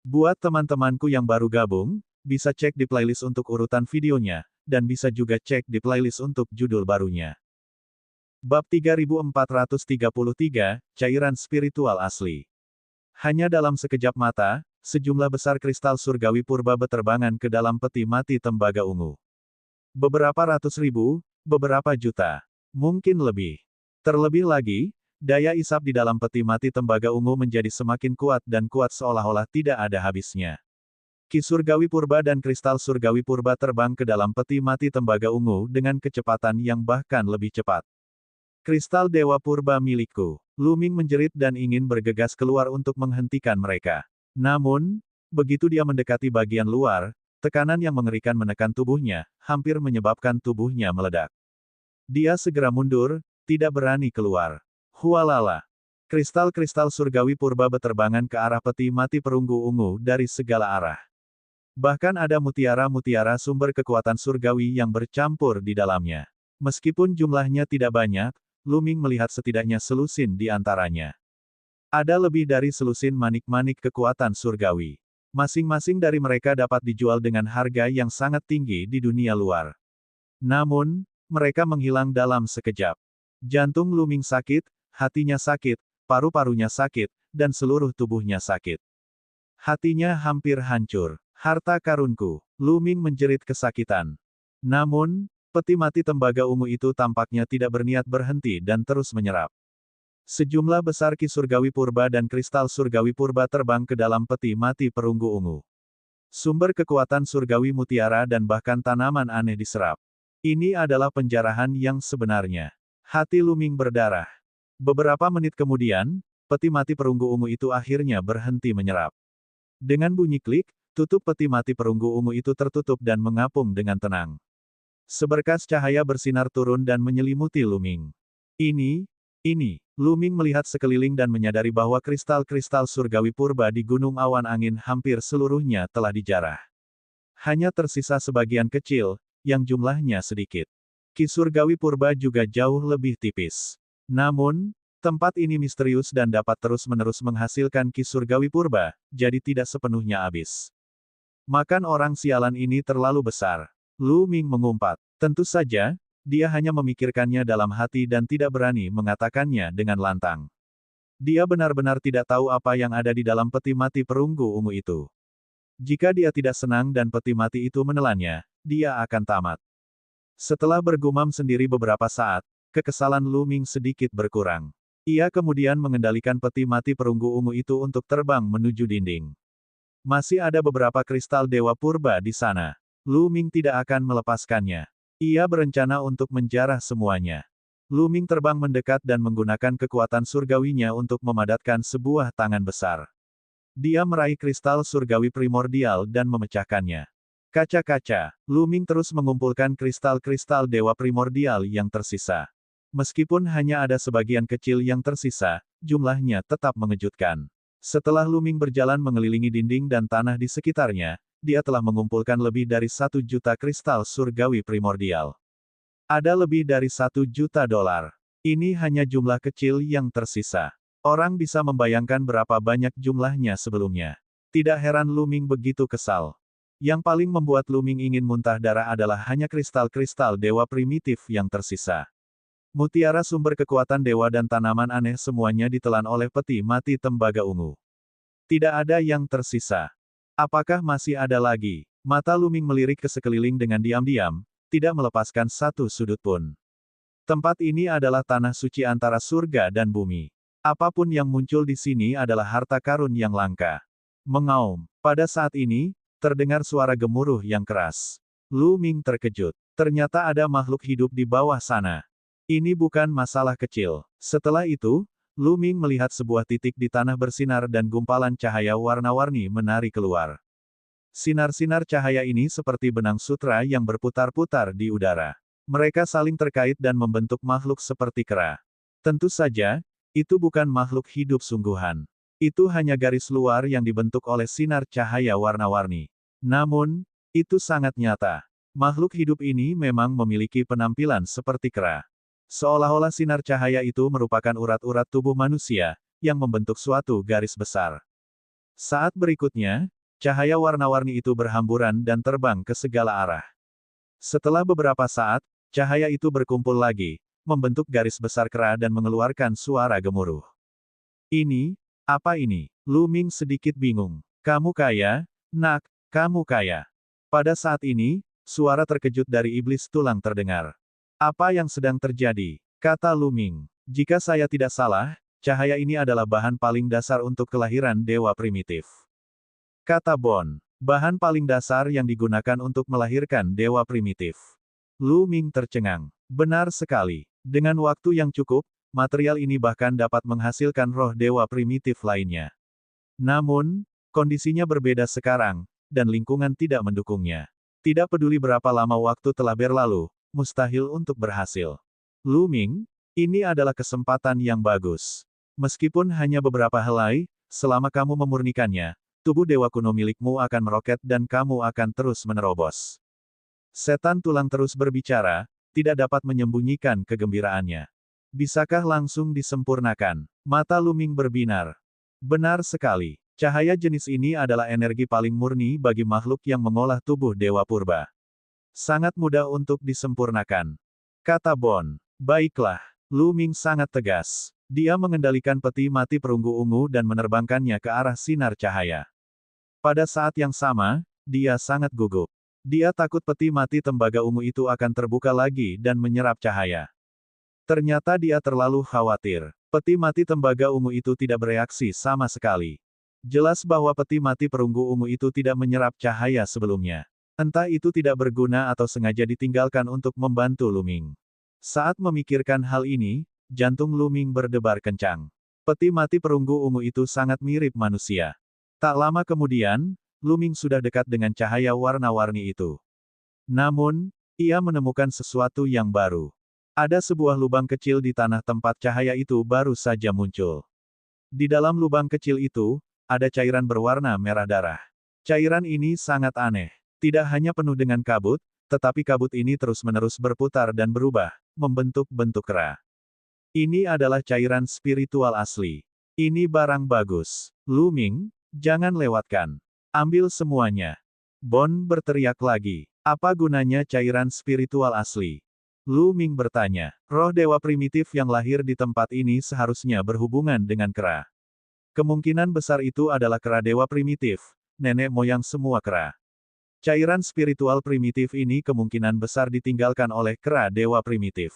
Buat teman-temanku yang baru gabung, bisa cek di playlist untuk urutan videonya, dan bisa juga cek di playlist untuk judul barunya. Bab 3433, Cairan Spiritual Asli. Hanya dalam sekejap mata, sejumlah besar kristal surgawi purba berterbangan ke dalam peti mati tembaga ungu. Beberapa ratus ribu, beberapa juta, mungkin lebih. Terlebih lagi, daya isap di dalam peti mati tembaga ungu menjadi semakin kuat dan kuat seolah-olah tidak ada habisnya. Ki surgawi purba dan kristal surgawi purba terbang ke dalam peti mati tembaga ungu dengan kecepatan yang bahkan lebih cepat. Kristal dewa purba milikku. Luming menjerit dan ingin bergegas keluar untuk menghentikan mereka. Namun, begitu dia mendekati bagian luar, tekanan yang mengerikan menekan tubuhnya, hampir menyebabkan tubuhnya meledak. Dia segera mundur, tidak berani keluar. Hualala. Kristal-kristal surgawi purba berterbangan ke arah peti mati perunggu ungu dari segala arah. Bahkan ada mutiara-mutiara sumber kekuatan surgawi yang bercampur di dalamnya. Meskipun jumlahnya tidak banyak, Luming melihat setidaknya selusin di antaranya. Ada lebih dari selusin manik-manik kekuatan surgawi. Masing-masing dari mereka dapat dijual dengan harga yang sangat tinggi di dunia luar. Namun, mereka menghilang dalam sekejap. Jantung Luming sakit, hatinya sakit, paru-parunya sakit, dan seluruh tubuhnya sakit. Hatinya hampir hancur. Harta karunku. Luming menjerit kesakitan. Namun, peti mati tembaga ungu itu tampaknya tidak berniat berhenti dan terus menyerap. Sejumlah besar ki surgawi purba dan kristal surgawi purba terbang ke dalam peti mati perunggu ungu. Sumber kekuatan surgawi mutiara dan bahkan tanaman aneh diserap. Ini adalah penjarahan yang sebenarnya. Hati Luming berdarah. Beberapa menit kemudian, peti mati perunggu ungu itu akhirnya berhenti menyerap. Dengan bunyi klik, tutup peti mati perunggu ungu itu tertutup dan mengapung dengan tenang. Seberkas cahaya bersinar turun dan menyelimuti Luming. Ini, Luming melihat sekeliling dan menyadari bahwa kristal-kristal surgawi purba di Gunung Awan Angin hampir seluruhnya telah dijarah. Hanya tersisa sebagian kecil, yang jumlahnya sedikit. Ki surgawi purba juga jauh lebih tipis. Namun, tempat ini misterius dan dapat terus-menerus menghasilkan ki surgawi purba, jadi tidak sepenuhnya habis. Makan orang sialan ini terlalu besar. Luming mengumpat. Tentu saja, dia hanya memikirkannya dalam hati dan tidak berani mengatakannya dengan lantang. Dia benar-benar tidak tahu apa yang ada di dalam peti mati perunggu ungu itu. Jika dia tidak senang dan peti mati itu menelannya, dia akan tamat. Setelah bergumam sendiri beberapa saat, kekesalan Luming sedikit berkurang. Ia kemudian mengendalikan peti mati perunggu ungu itu untuk terbang menuju dinding. Masih ada beberapa kristal dewa purba di sana. Luming tidak akan melepaskannya. Ia berencana untuk menjarah semuanya. Luming terbang mendekat dan menggunakan kekuatan surgawinya untuk memadatkan sebuah tangan besar. Dia meraih kristal surgawi primordial dan memecahkannya. Kaca-kaca, Luming terus mengumpulkan kristal-kristal dewa primordial yang tersisa. Meskipun hanya ada sebagian kecil yang tersisa, jumlahnya tetap mengejutkan. Setelah Luming berjalan mengelilingi dinding dan tanah di sekitarnya, dia telah mengumpulkan lebih dari 1 juta kristal surgawi primordial. Ada lebih dari 1 juta dolar. Ini hanya jumlah kecil yang tersisa. Orang bisa membayangkan berapa banyak jumlahnya sebelumnya. Tidak heran Luming begitu kesal. Yang paling membuat Luming ingin muntah darah adalah hanya kristal-kristal dewa primitif yang tersisa. Mutiara sumber kekuatan dewa dan tanaman aneh semuanya ditelan oleh peti mati tembaga ungu. Tidak ada yang tersisa. Apakah masih ada lagi? Mata Luming melirik ke sekeliling dengan diam-diam, tidak melepaskan satu sudut pun. Tempat ini adalah tanah suci antara surga dan bumi. Apapun yang muncul di sini adalah harta karun yang langka. Mengaum. Pada saat ini, terdengar suara gemuruh yang keras. Luming terkejut. Ternyata ada makhluk hidup di bawah sana. Ini bukan masalah kecil. Setelah itu, Luming melihat sebuah titik di tanah bersinar dan gumpalan cahaya warna-warni menari keluar. Sinar-sinar cahaya ini seperti benang sutra yang berputar-putar di udara. Mereka saling terkait dan membentuk makhluk seperti kera. Tentu saja, itu bukan makhluk hidup sungguhan. Itu hanya garis luar yang dibentuk oleh sinar cahaya warna-warni. Namun, itu sangat nyata. Makhluk hidup ini memang memiliki penampilan seperti kera. Seolah-olah sinar cahaya itu merupakan urat-urat tubuh manusia, yang membentuk suatu garis besar. Saat berikutnya, cahaya warna-warni itu berhamburan dan terbang ke segala arah. Setelah beberapa saat, cahaya itu berkumpul lagi, membentuk garis besar kera dan mengeluarkan suara gemuruh. Ini, apa ini? Lu Ming sedikit bingung. Kamu kaya, nak, kamu kaya. Pada saat ini, suara terkejut dari iblis tulang terdengar. Apa yang sedang terjadi? Kata Lu Ming. Jika saya tidak salah, cahaya ini adalah bahan paling dasar untuk kelahiran dewa primitif. Kata Bon. Bahan paling dasar yang digunakan untuk melahirkan dewa primitif. Lu Ming tercengang. Benar sekali. Dengan waktu yang cukup, material ini bahkan dapat menghasilkan roh dewa primitif lainnya. Namun, kondisinya berbeda sekarang, dan lingkungan tidak mendukungnya. Tidak peduli berapa lama waktu telah berlalu, mustahil untuk berhasil. Lu Ming, ini adalah kesempatan yang bagus. Meskipun hanya beberapa helai, selama kamu memurnikannya, tubuh dewa kuno milikmu akan meroket dan kamu akan terus menerobos. Setan tulang terus berbicara, tidak dapat menyembunyikan kegembiraannya. Bisakah langsung disempurnakan? Mata Lu Ming berbinar. Benar sekali. Cahaya jenis ini adalah energi paling murni bagi makhluk yang mengolah tubuh dewa purba. Sangat mudah untuk disempurnakan. Kata Bon. Baiklah. Lu Ming sangat tegas. Dia mengendalikan peti mati perunggu ungu dan menerbangkannya ke arah sinar cahaya. Pada saat yang sama, dia sangat gugup. Dia takut peti mati tembaga ungu itu akan terbuka lagi dan menyerap cahaya. Ternyata dia terlalu khawatir. Peti mati tembaga ungu itu tidak bereaksi sama sekali. Jelas bahwa peti mati perunggu ungu itu tidak menyerap cahaya sebelumnya. Entah itu tidak berguna atau sengaja ditinggalkan untuk membantu Lu Ming. Saat memikirkan hal ini, jantung Lu Ming berdebar kencang. Peti mati perunggu ungu itu sangat mirip manusia. Tak lama kemudian, Lu Ming sudah dekat dengan cahaya warna-warni itu. Namun, ia menemukan sesuatu yang baru. Ada sebuah lubang kecil di tanah tempat cahaya itu baru saja muncul. Di dalam lubang kecil itu, ada cairan berwarna merah darah. Cairan ini sangat aneh. Tidak hanya penuh dengan kabut, tetapi kabut ini terus-menerus berputar dan berubah, membentuk bentuk kera. Ini adalah cairan spiritual asli. Ini barang bagus. Lu Ming, jangan lewatkan. Ambil semuanya. Bon berteriak lagi. Apa gunanya cairan spiritual asli? Lu Ming bertanya. Roh dewa primitif yang lahir di tempat ini seharusnya berhubungan dengan kera. Kemungkinan besar itu adalah kera dewa primitif, nenek moyang semua kera. Cairan spiritual primitif ini kemungkinan besar ditinggalkan oleh kera dewa primitif.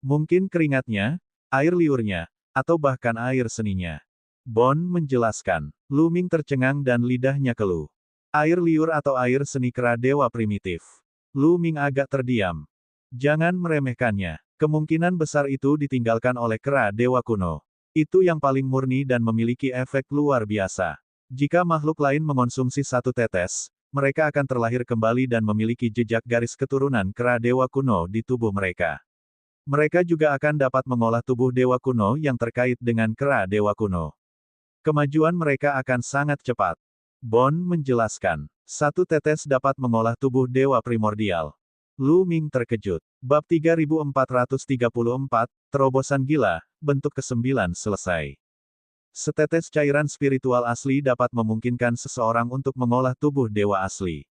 Mungkin keringatnya, air liurnya, atau bahkan air seninya. Bon menjelaskan. Lu Ming tercengang dan lidahnya keluh. Air liur atau air seni kera dewa primitif. Lu Ming agak terdiam. Jangan meremehkannya. Kemungkinan besar itu ditinggalkan oleh kera dewa kuno. Itu yang paling murni dan memiliki efek luar biasa. Jika makhluk lain mengonsumsi satu tetes, mereka akan terlahir kembali dan memiliki jejak garis keturunan kera dewa kuno di tubuh mereka. Mereka juga akan dapat mengolah tubuh dewa kuno yang terkait dengan kera dewa kuno. Kemajuan mereka akan sangat cepat. Bon menjelaskan. Satu tetes dapat mengolah tubuh dewa primordial. Lu Ming terkejut. Bab 3434, Terobosan Gila, bentuk ke-9 selesai. Setetes cairan spiritual asli dapat memungkinkan seseorang untuk mengolah tubuh dewa asli.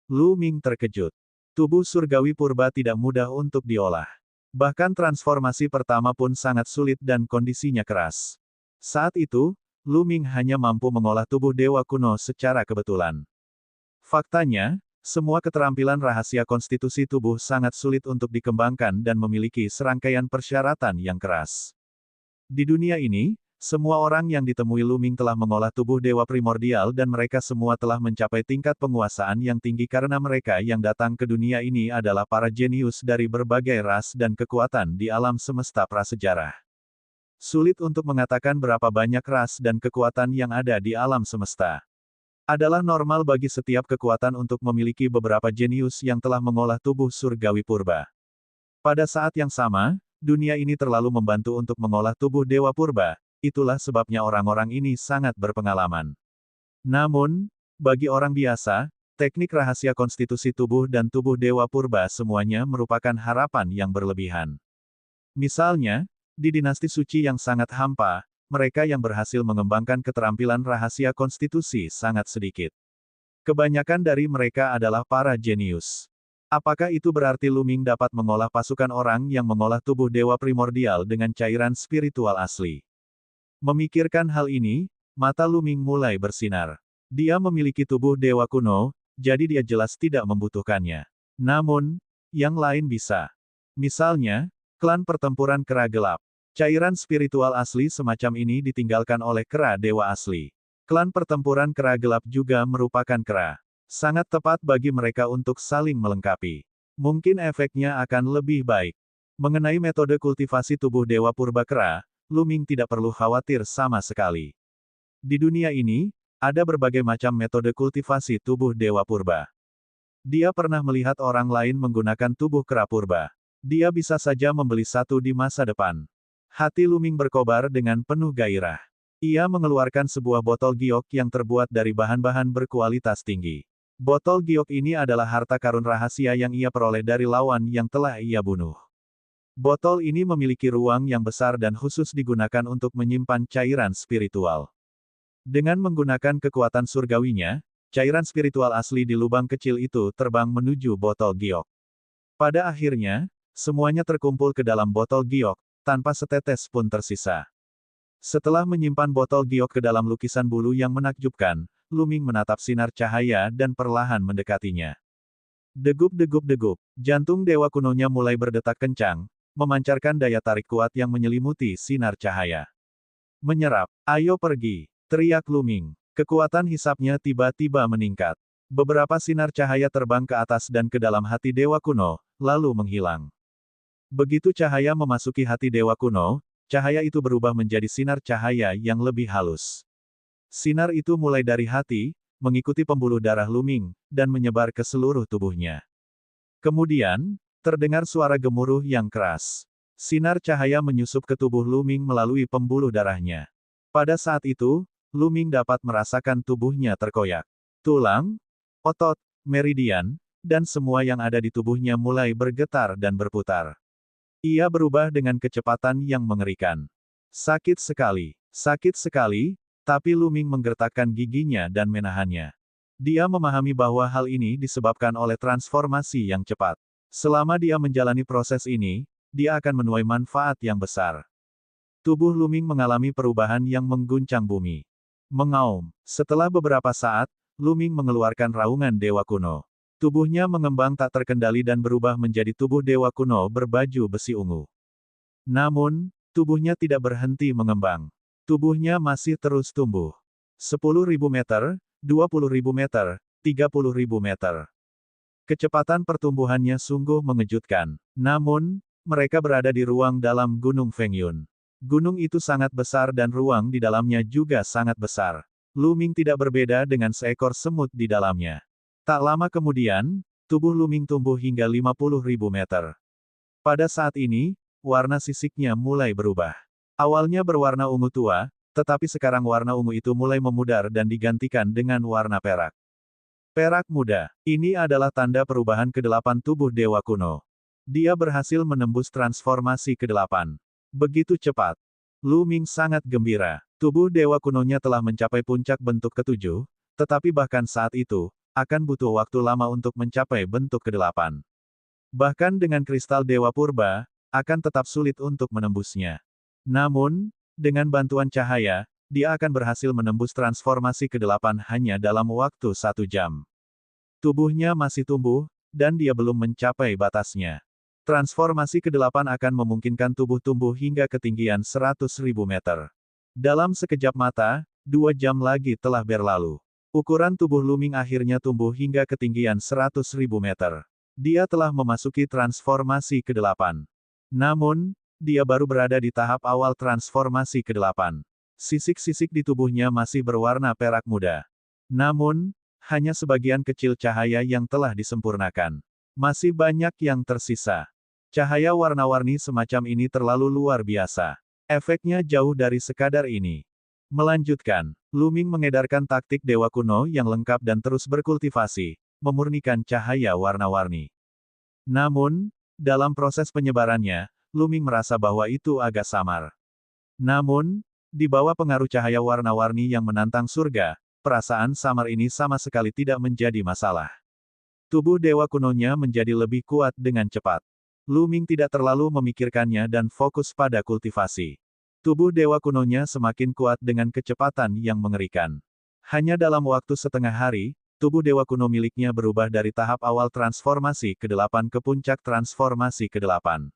Lu Ming terkejut. Tubuh surgawi purba tidak mudah untuk diolah. Bahkan transformasi pertama pun sangat sulit dan kondisinya keras. Saat itu, Lu Ming hanya mampu mengolah tubuh dewa kuno secara kebetulan. Faktanya, semua keterampilan rahasia konstitusi tubuh sangat sulit untuk dikembangkan dan memiliki serangkaian persyaratan yang keras. Di dunia ini, semua orang yang ditemui Lu Ming telah mengolah tubuh dewa primordial dan mereka semua telah mencapai tingkat penguasaan yang tinggi karena mereka yang datang ke dunia ini adalah para jenius dari berbagai ras dan kekuatan di alam semesta prasejarah. Sulit untuk mengatakan berapa banyak ras dan kekuatan yang ada di alam semesta. Adalah normal bagi setiap kekuatan untuk memiliki beberapa jenius yang telah mengolah tubuh surgawi purba. Pada saat yang sama, dunia ini terlalu membantu untuk mengolah tubuh dewa purba, itulah sebabnya orang-orang ini sangat berpengalaman. Namun, bagi orang biasa, teknik rahasia konstitusi tubuh dan tubuh dewa purba semuanya merupakan harapan yang berlebihan. Misalnya, di dinasti suci yang sangat hampa, mereka yang berhasil mengembangkan keterampilan rahasia konstitusi sangat sedikit. Kebanyakan dari mereka adalah para jenius. Apakah itu berarti Luming dapat mengolah pasukan orang yang mengolah tubuh dewa primordial dengan cairan spiritual asli? Memikirkan hal ini, mata Luming mulai bersinar. Dia memiliki tubuh dewa kuno, jadi dia jelas tidak membutuhkannya. Namun, yang lain bisa. Misalnya, klan pertempuran kera gelap. Cairan spiritual asli semacam ini ditinggalkan oleh kera dewa asli. Klan pertempuran kera gelap juga merupakan kera. Sangat tepat bagi mereka untuk saling melengkapi. Mungkin efeknya akan lebih baik. Mengenai metode kultivasi tubuh dewa purba kera, Luming tidak perlu khawatir sama sekali. Di dunia ini, ada berbagai macam metode kultivasi tubuh dewa purba. Dia pernah melihat orang lain menggunakan tubuh kera purba. Dia bisa saja membeli satu di masa depan. Hati Luming berkobar dengan penuh gairah. Ia mengeluarkan sebuah botol giok yang terbuat dari bahan-bahan berkualitas tinggi. Botol giok ini adalah harta karun rahasia yang ia peroleh dari lawan yang telah ia bunuh. Botol ini memiliki ruang yang besar dan khusus digunakan untuk menyimpan cairan spiritual. Dengan menggunakan kekuatan surgawinya, cairan spiritual asli di lubang kecil itu terbang menuju botol giok. Pada akhirnya, semuanya terkumpul ke dalam botol giok, tanpa setetes pun tersisa. Setelah menyimpan botol giok ke dalam lukisan bulu yang menakjubkan, Luming menatap sinar cahaya dan perlahan mendekatinya. Degup-degup-degup, jantung dewa kunonya mulai berdetak kencang, memancarkan daya tarik kuat yang menyelimuti sinar cahaya. Menyerap, ayo pergi, teriak Luming. Kekuatan hisapnya tiba-tiba meningkat. Beberapa sinar cahaya terbang ke atas dan ke dalam hati dewa kuno, lalu menghilang. Begitu cahaya memasuki hati dewa kuno, cahaya itu berubah menjadi sinar cahaya yang lebih halus. Sinar itu mulai dari hati, mengikuti pembuluh darah Luming, dan menyebar ke seluruh tubuhnya. Kemudian, terdengar suara gemuruh yang keras. Sinar cahaya menyusup ke tubuh Luming melalui pembuluh darahnya. Pada saat itu, Luming dapat merasakan tubuhnya terkoyak. Tulang, otot, meridian, dan semua yang ada di tubuhnya mulai bergetar dan berputar. Ia berubah dengan kecepatan yang mengerikan. Sakit sekali, tapi Luming menggertakkan giginya dan menahannya. Dia memahami bahwa hal ini disebabkan oleh transformasi yang cepat. Selama dia menjalani proses ini, dia akan menuai manfaat yang besar. Tubuh Luming mengalami perubahan yang mengguncang bumi. Mengaum. Setelah beberapa saat, Luming mengeluarkan raungan dewa kuno. Tubuhnya mengembang tak terkendali dan berubah menjadi tubuh dewa kuno berbaju besi ungu. Namun, tubuhnya tidak berhenti mengembang. Tubuhnya masih terus tumbuh. 10.000 meter, 20.000 meter, 30.000 meter. Kecepatan pertumbuhannya sungguh mengejutkan. Namun, mereka berada di ruang dalam Gunung Fengyun. Gunung itu sangat besar dan ruang di dalamnya juga sangat besar. Luming tidak berbeda dengan seekor semut di dalamnya. Tak lama kemudian, tubuh Luming tumbuh hingga 50.000 meter. Pada saat ini, warna sisiknya mulai berubah. Awalnya berwarna ungu tua, tetapi sekarang warna ungu itu mulai memudar dan digantikan dengan warna perak. Perak muda. Ini adalah tanda perubahan ke-8 tubuh dewa kuno. Dia berhasil menembus transformasi ke-8. Begitu cepat. Luming sangat gembira. Tubuh dewa kunonya telah mencapai puncak bentuk ke-7, tetapi bahkan saat itu, akan butuh waktu lama untuk mencapai bentuk ke-8. Bahkan dengan kristal dewa purba, akan tetap sulit untuk menembusnya. Namun, dengan bantuan cahaya, dia akan berhasil menembus transformasi ke-8 hanya dalam waktu 1 jam. Tubuhnya masih tumbuh, dan dia belum mencapai batasnya. Transformasi ke-8 akan memungkinkan tubuh tumbuh hingga ketinggian 100.000 meter. Dalam sekejap mata, 2 jam lagi telah berlalu. Ukuran tubuh Luming akhirnya tumbuh hingga ketinggian 100.000 meter. Dia telah memasuki transformasi ke-8. Namun, dia baru berada di tahap awal transformasi ke-8. Sisik-sisik di tubuhnya masih berwarna perak muda. Namun, hanya sebagian kecil cahaya yang telah disempurnakan. Masih banyak yang tersisa. Cahaya warna-warni semacam ini terlalu luar biasa. Efeknya jauh dari sekadar ini. Melanjutkan, Luming mengedarkan taktik dewa kuno yang lengkap dan terus berkultivasi, memurnikan cahaya warna-warni. Namun, dalam proses penyebarannya, Luming merasa bahwa itu agak samar. Namun, di bawah pengaruh cahaya warna-warni yang menantang surga, perasaan samar ini sama sekali tidak menjadi masalah. Tubuh dewa kunonya menjadi lebih kuat dengan cepat. Lu Ming tidak terlalu memikirkannya dan fokus pada kultivasi. Tubuh dewa kunonya semakin kuat dengan kecepatan yang mengerikan. Hanya dalam waktu setengah hari, tubuh dewa kuno miliknya berubah dari tahap awal transformasi ke-8 ke puncak transformasi ke-8.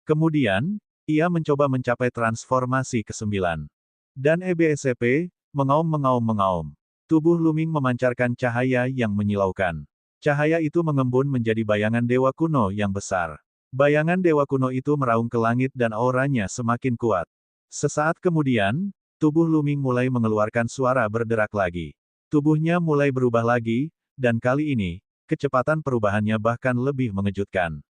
Kemudian, ia mencoba mencapai transformasi ke-9. Dan EBSCP, mengaum. Tubuh Lu Ming memancarkan cahaya yang menyilaukan. Cahaya itu mengembun menjadi bayangan dewa kuno yang besar. Bayangan dewa kuno itu meraung ke langit dan auranya semakin kuat. Sesaat kemudian, tubuh Lu Ming mulai mengeluarkan suara berderak lagi. Tubuhnya mulai berubah lagi, dan kali ini, kecepatan perubahannya bahkan lebih mengejutkan.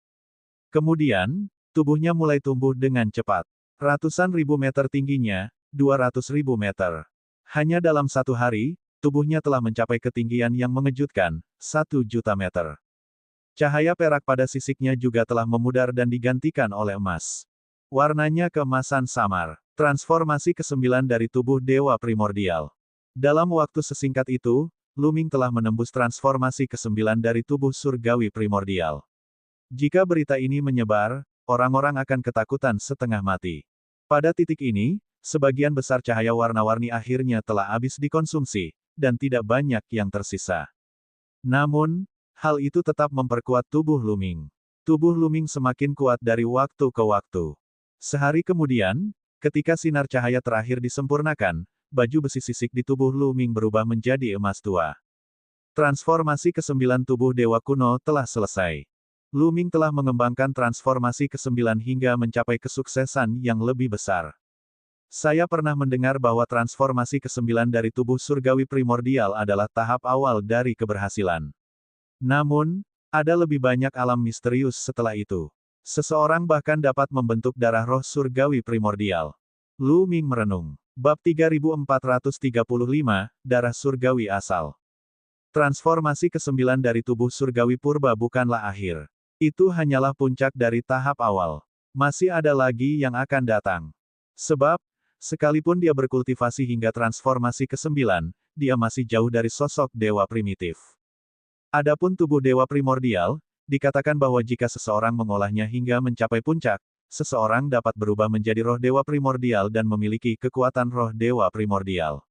Kemudian, tubuhnya mulai tumbuh dengan cepat. Ratusan ribu meter tingginya, 200.000 meter. Hanya dalam satu hari, tubuhnya telah mencapai ketinggian yang mengejutkan, 1 juta meter. Cahaya perak pada sisiknya juga telah memudar dan digantikan oleh emas. Warnanya keemasan samar. Transformasi ke-9 dari tubuh dewa primordial. Dalam waktu sesingkat itu, Lu Ming telah menembus transformasi ke-9 dari tubuh surgawi primordial. Jika berita ini menyebar, orang-orang akan ketakutan setengah mati. Pada titik ini, sebagian besar cahaya warna-warni akhirnya telah habis dikonsumsi, dan tidak banyak yang tersisa. Namun, hal itu tetap memperkuat tubuh Lu Ming. Tubuh Lu Ming semakin kuat dari waktu ke waktu. Sehari kemudian, ketika sinar cahaya terakhir disempurnakan, baju besi sisik di tubuh Lu Ming berubah menjadi emas tua. Transformasi ke-9 tubuh dewa kuno telah selesai. Lu Ming telah mengembangkan transformasi ke-9 hingga mencapai kesuksesan yang lebih besar. Saya pernah mendengar bahwa transformasi ke-9 dari tubuh surgawi primordial adalah tahap awal dari keberhasilan. Namun, ada lebih banyak alam misterius setelah itu. Seseorang bahkan dapat membentuk darah roh surgawi primordial. Lu Ming merenung. Bab 3435, Darah Surgawi Asal. Transformasi ke-9 dari tubuh surgawi purba bukanlah akhir. Itu hanyalah puncak dari tahap awal. Masih ada lagi yang akan datang. Sebab, sekalipun dia berkultivasi hingga transformasi ke-9, dia masih jauh dari sosok dewa primitif. Adapun tubuh dewa primordial, dikatakan bahwa jika seseorang mengolahnya hingga mencapai puncak, seseorang dapat berubah menjadi roh dewa primordial dan memiliki kekuatan roh dewa primordial.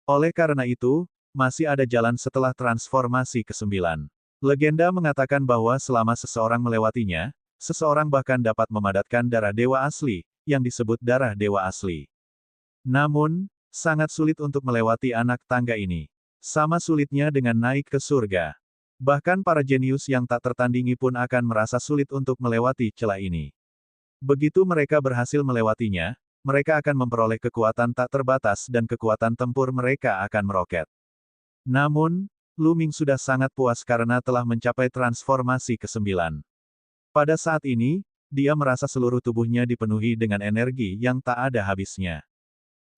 Oleh karena itu, masih ada jalan setelah transformasi ke-9. Legenda mengatakan bahwa selama seseorang melewatinya, seseorang bahkan dapat memadatkan darah dewa asli, yang disebut darah dewa asli. Namun, sangat sulit untuk melewati anak tangga ini. Sama sulitnya dengan naik ke surga. Bahkan para jenius yang tak tertandingi pun akan merasa sulit untuk melewati celah ini. Begitu mereka berhasil melewatinya, mereka akan memperoleh kekuatan tak terbatas dan kekuatan tempur mereka akan meroket. Namun, Lu Ming sudah sangat puas karena telah mencapai transformasi ke-9. Pada saat ini, dia merasa seluruh tubuhnya dipenuhi dengan energi yang tak ada habisnya.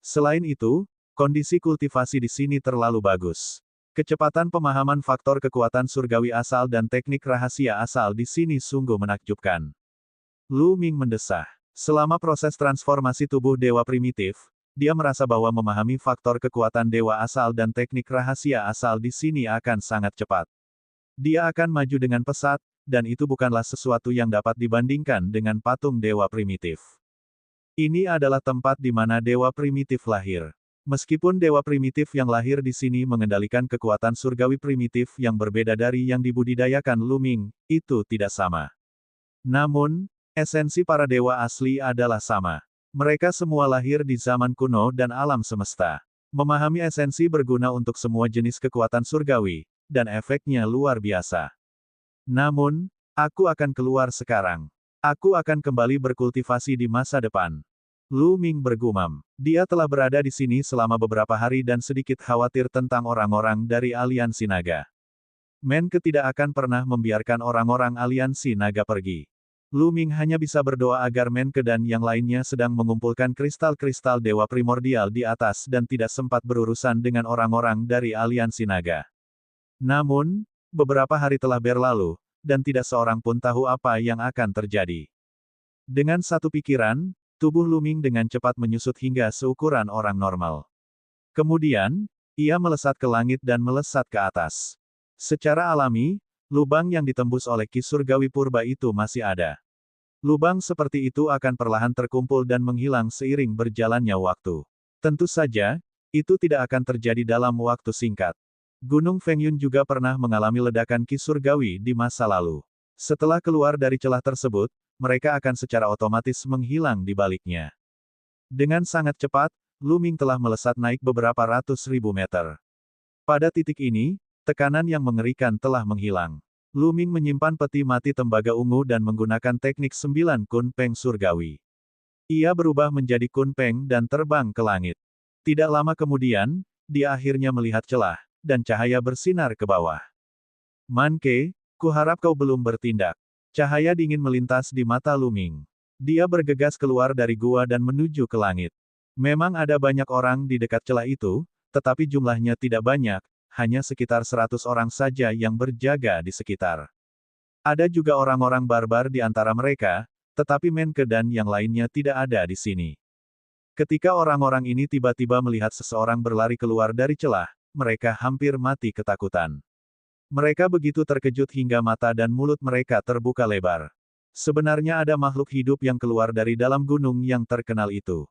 Selain itu, kondisi kultivasi di sini terlalu bagus. Kecepatan pemahaman faktor kekuatan surgawi asal dan teknik rahasia asal di sini sungguh menakjubkan. Lu Ming mendesah. Selama proses transformasi tubuh dewa primitif, dia merasa bahwa memahami faktor kekuatan dewa asal dan teknik rahasia asal di sini akan sangat cepat. Dia akan maju dengan pesat, dan itu bukanlah sesuatu yang dapat dibandingkan dengan patung dewa primitif. Ini adalah tempat di mana dewa primitif lahir. Meskipun dewa primitif yang lahir di sini mengendalikan kekuatan surgawi primitif yang berbeda dari yang dibudidayakan Lu Ming, itu tidak sama. Namun, esensi para dewa asli adalah sama. Mereka semua lahir di zaman kuno dan alam semesta. Memahami esensi berguna untuk semua jenis kekuatan surgawi, dan efeknya luar biasa. Namun, aku akan keluar sekarang. Aku akan kembali berkultivasi di masa depan. Lu Ming bergumam. Dia telah berada di sini selama beberapa hari dan sedikit khawatir tentang orang-orang dari aliansi naga. Menke tidak akan pernah membiarkan orang-orang aliansi naga pergi. Lu Ming hanya bisa berdoa agar Menke dan yang lainnya sedang mengumpulkan kristal-kristal dewa primordial di atas dan tidak sempat berurusan dengan orang-orang dari aliansi naga. Namun, beberapa hari telah berlalu, dan tidak seorang pun tahu apa yang akan terjadi. Dengan satu pikiran, tubuh Lu Ming dengan cepat menyusut hingga seukuran orang normal. Kemudian, Ia melesat ke langit dan melesat ke atas. Secara alami, lubang yang ditembus oleh Ki Surgawi Purba itu masih ada. Lubang seperti itu akan perlahan terkumpul dan menghilang seiring berjalannya waktu. Tentu saja, itu tidak akan terjadi dalam waktu singkat. Gunung Fengyun juga pernah mengalami ledakan Ki Surgawi di masa lalu. Setelah keluar dari celah tersebut, mereka akan secara otomatis menghilang di baliknya. Dengan sangat cepat, Lu Ming telah melesat naik beberapa ratus ribu meter. Pada titik ini, tekanan yang mengerikan telah menghilang. Lu Ming menyimpan peti mati tembaga ungu dan menggunakan teknik 9 Kun Peng Surgawi. Ia berubah menjadi Kun Peng dan terbang ke langit. Tidak lama kemudian, dia akhirnya melihat celah, dan cahaya bersinar ke bawah. Man Ke, kuharap kau belum bertindak. Cahaya dingin melintas di mata Lu Ming. Dia bergegas keluar dari gua dan menuju ke langit. Memang ada banyak orang di dekat celah itu, tetapi jumlahnya tidak banyak, hanya sekitar 100 orang saja yang berjaga di sekitar. Ada juga orang-orang barbar di antara mereka, tetapi Menke dan yang lainnya tidak ada di sini. Ketika orang-orang ini tiba-tiba melihat seseorang berlari keluar dari celah, mereka hampir mati ketakutan. Mereka begitu terkejut hingga mata dan mulut mereka terbuka lebar. Sebenarnya ada makhluk hidup yang keluar dari dalam gunung yang terkenal itu.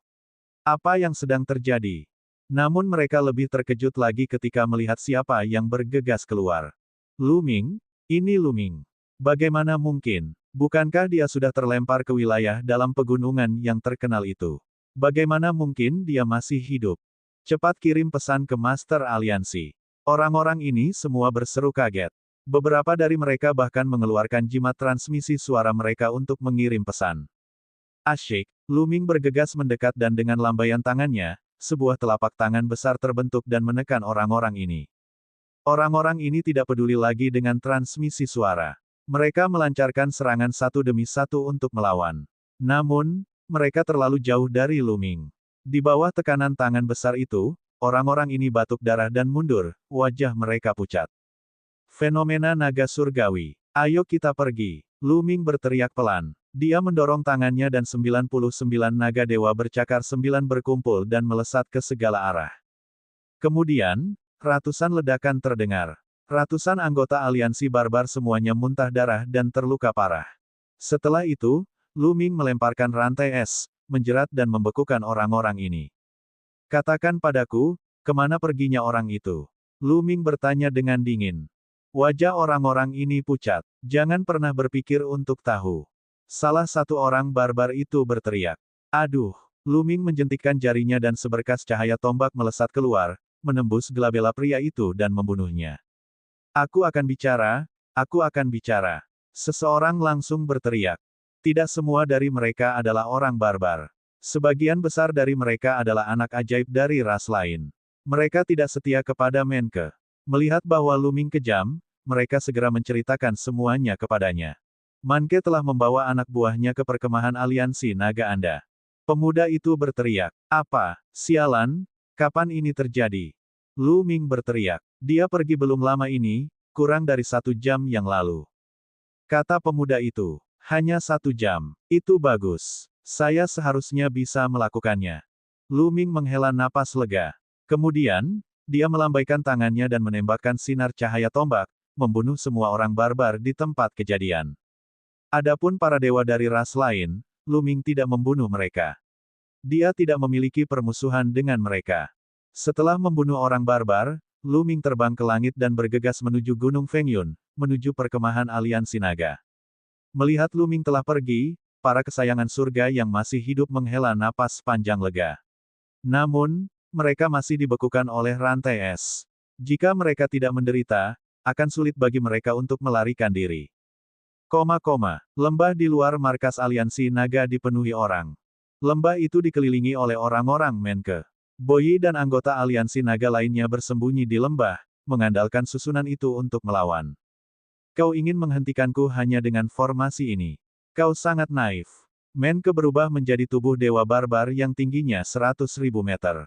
Apa yang sedang terjadi? Namun mereka lebih terkejut lagi ketika melihat siapa yang bergegas keluar. Lu Ming? Ini Lu Ming. Bagaimana mungkin? Bukankah dia sudah terlempar ke wilayah dalam pegunungan yang terkenal itu? Bagaimana mungkin dia masih hidup? Cepat kirim pesan ke Master Aliansi. Orang-orang ini semua berseru kaget. Beberapa dari mereka bahkan mengeluarkan jimat transmisi suara mereka untuk mengirim pesan. Asyik, Lu Ming bergegas mendekat dan dengan lambaian tangannya, sebuah telapak tangan besar terbentuk dan menekan orang-orang ini. Orang-orang ini tidak peduli lagi dengan transmisi suara. Mereka melancarkan serangan satu demi satu untuk melawan. Namun, mereka terlalu jauh dari Lu Ming. Di bawah tekanan tangan besar itu, orang-orang ini batuk darah dan mundur, wajah mereka pucat. Fenomena naga surgawi. Ayo kita pergi. Lu Ming berteriak pelan. Dia mendorong tangannya dan 99 naga dewa bercakar 9 berkumpul dan melesat ke segala arah. Kemudian, ratusan ledakan terdengar. Ratusan anggota aliansi barbar semuanya muntah darah dan terluka parah. Setelah itu, Lu Ming melemparkan rantai es, menjerat dan membekukan orang-orang ini. Katakan padaku, kemana perginya orang itu? Lu Ming bertanya dengan dingin. Wajah orang-orang ini pucat. Jangan pernah berpikir untuk tahu. Salah satu orang barbar itu berteriak. Aduh! Lu Ming menjentikkan jarinya dan seberkas cahaya tombak melesat keluar, menembus gelabela pria itu dan membunuhnya. Aku akan bicara, aku akan bicara. Seseorang langsung berteriak. Tidak semua dari mereka adalah orang barbar. Sebagian besar dari mereka adalah anak ajaib dari ras lain. Mereka tidak setia kepada Menke. Melihat bahwa Lu Ming kejam, mereka segera menceritakan semuanya kepadanya. Manke telah membawa anak buahnya ke perkemahan aliansi naga Anda. Pemuda itu berteriak. Apa? Sialan? Kapan ini terjadi? Lu Ming berteriak. Dia pergi belum lama ini, kurang dari 1 jam yang lalu. Kata pemuda itu. Hanya 1 jam. Itu bagus. Saya seharusnya bisa melakukannya. Lu Ming menghela napas lega. Kemudian, dia melambaikan tangannya dan menembakkan sinar cahaya tombak, membunuh semua orang barbar di tempat kejadian. Adapun para dewa dari ras lain, Lu Ming tidak membunuh mereka. Dia tidak memiliki permusuhan dengan mereka. Setelah membunuh orang barbar, Lu Ming terbang ke langit dan bergegas menuju Gunung Fengyun, menuju perkemahan aliansi naga. Melihat Lu Ming telah pergi, para kesayangan surga yang masih hidup menghela napas panjang lega. Namun, mereka masih dibekukan oleh rantai es. Jika mereka tidak menderita, akan sulit bagi mereka untuk melarikan diri. Lembah di luar markas aliansi naga dipenuhi orang. Lembah itu dikelilingi oleh orang-orang Menke. Boyi dan anggota aliansi naga lainnya bersembunyi di lembah, mengandalkan susunan itu untuk melawan. Kau ingin menghentikanku hanya dengan formasi ini. Kau sangat naif. Menke berubah menjadi tubuh dewa barbar yang tingginya 100.000 meter.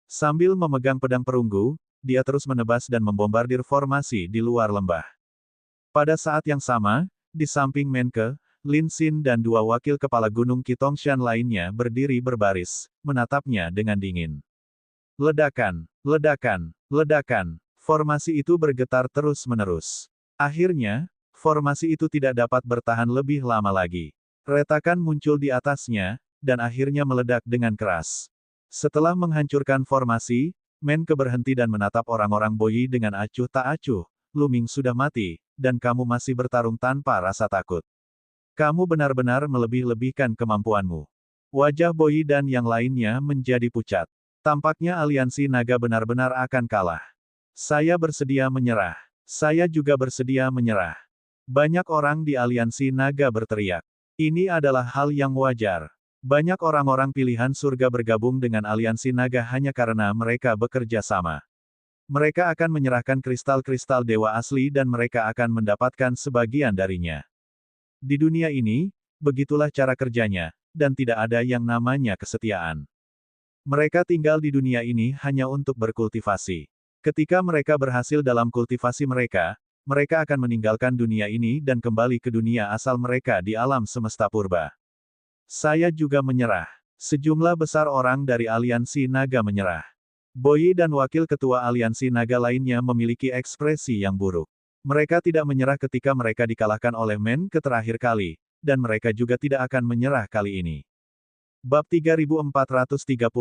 Sambil memegang pedang perunggu, dia terus menebas dan membombardir formasi di luar lembah. Pada saat yang sama, di samping Menke, Lin Xin dan 2 wakil kepala gunung Qitongshan lainnya berdiri berbaris, menatapnya dengan dingin. Ledakan, ledakan, ledakan. Formasi itu bergetar terus-menerus. Akhirnya, formasi itu tidak dapat bertahan lebih lama lagi. Retakan muncul di atasnya, dan akhirnya meledak dengan keras. Setelah menghancurkan formasi, Menke berhenti dan menatap orang-orang Boyi dengan acuh tak acuh. Luming sudah mati, dan kamu masih bertarung tanpa rasa takut. Kamu benar-benar melebih-lebihkan kemampuanmu. Wajah Boyi dan yang lainnya menjadi pucat. Tampaknya aliansi naga benar-benar akan kalah. Saya bersedia menyerah. Saya juga bersedia menyerah. Banyak orang di aliansi naga berteriak. Ini adalah hal yang wajar. Banyak orang-orang pilihan surga bergabung dengan aliansi naga hanya karena mereka bekerja sama. Mereka akan menyerahkan kristal-kristal dewa asli dan mereka akan mendapatkan sebagian darinya. Di dunia ini, begitulah cara kerjanya, dan tidak ada yang namanya kesetiaan. Mereka tinggal di dunia ini hanya untuk berkultivasi. Ketika mereka berhasil dalam kultivasi mereka, mereka akan meninggalkan dunia ini dan kembali ke dunia asal mereka di alam semesta purba. Saya juga menyerah. Sejumlah besar orang dari aliansi naga menyerah. Boyi dan wakil ketua aliansi naga lainnya memiliki ekspresi yang buruk. Mereka tidak menyerah ketika mereka dikalahkan oleh Menke terakhir kali, dan mereka juga tidak akan menyerah kali ini. Bab 3436,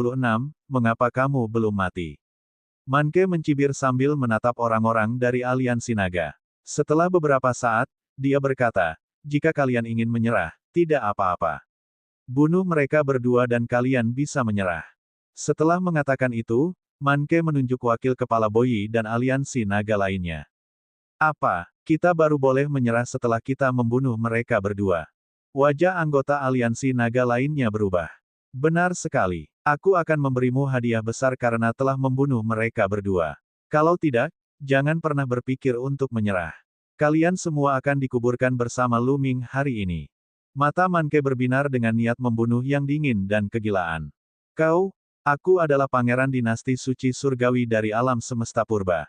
Mengapa kamu belum mati? Menke mencibir sambil menatap orang-orang dari aliansi naga. Setelah beberapa saat, dia berkata, jika kalian ingin menyerah, tidak apa-apa. Bunuh mereka berdua dan kalian bisa menyerah. Setelah mengatakan itu, Menke menunjuk wakil kepala Boyi dan aliansi naga lainnya. Apa, kita baru boleh menyerah setelah kita membunuh mereka berdua? Wajah anggota aliansi naga lainnya berubah. Benar sekali. Aku akan memberimu hadiah besar karena telah membunuh mereka berdua. Kalau tidak, jangan pernah berpikir untuk menyerah. Kalian semua akan dikuburkan bersama Luming hari ini. Mata Menke berbinar dengan niat membunuh yang dingin dan kegilaan. Aku adalah pangeran dinasti suci surgawi dari alam semesta purba.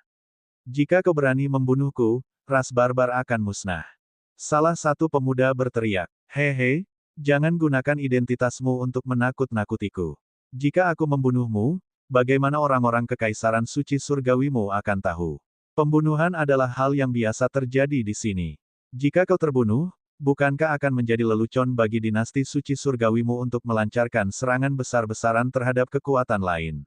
Jika kau berani membunuhku, ras barbar akan musnah. Salah satu pemuda berteriak, hehe, jangan gunakan identitasmu untuk menakut-nakutiku. Jika aku membunuhmu, bagaimana orang-orang kekaisaran suci surgawimu akan tahu? Pembunuhan adalah hal yang biasa terjadi di sini. Jika kau terbunuh, bukankah akan menjadi lelucon bagi dinasti suci surgawimu untuk melancarkan serangan besar-besaran terhadap kekuatan lain?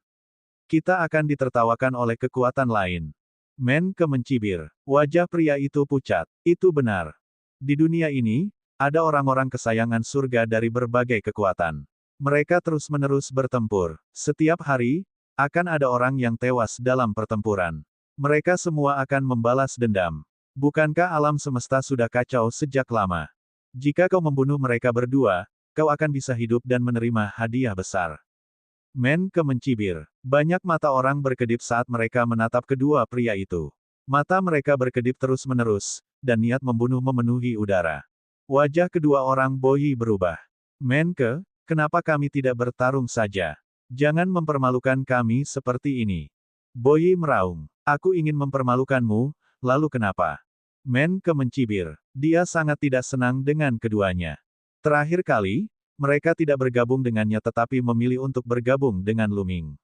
Kita akan ditertawakan oleh kekuatan lain. Menke mencibir. Wajah pria itu pucat. Itu benar. Di dunia ini, ada orang-orang kesayangan surga dari berbagai kekuatan. Mereka terus-menerus bertempur. Setiap hari, akan ada orang yang tewas dalam pertempuran. Mereka semua akan membalas dendam. Bukankah alam semesta sudah kacau sejak lama? Jika kau membunuh mereka berdua, kau akan bisa hidup dan menerima hadiah besar. Menke mencibir. Banyak mata orang berkedip saat mereka menatap kedua pria itu. Mata mereka berkedip terus-menerus, dan niat membunuh memenuhi udara. Wajah kedua orang Boyi berubah. Menke, kenapa kami tidak bertarung saja? Jangan mempermalukan kami seperti ini. Boyi meraung. Aku ingin mempermalukanmu. Lalu kenapa? Menke mencibir. Dia sangat tidak senang dengan keduanya. Terakhir kali, mereka tidak bergabung dengannya tetapi memilih untuk bergabung dengan Luming.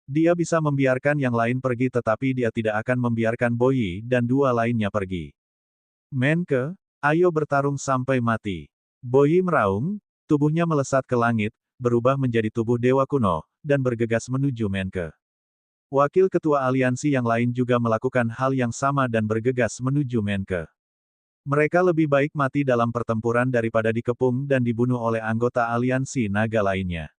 Dia bisa membiarkan yang lain pergi tetapi dia tidak akan membiarkan Boyi dan dua lainnya pergi. Menke, ayo bertarung sampai mati. Boyi meraung, tubuhnya melesat ke langit, berubah menjadi tubuh dewa kuno, dan bergegas menuju Menke. Wakil ketua aliansi yang lain juga melakukan hal yang sama dan bergegas menuju Menke. Mereka lebih baik mati dalam pertempuran daripada dikepung dan dibunuh oleh anggota aliansi naga lainnya.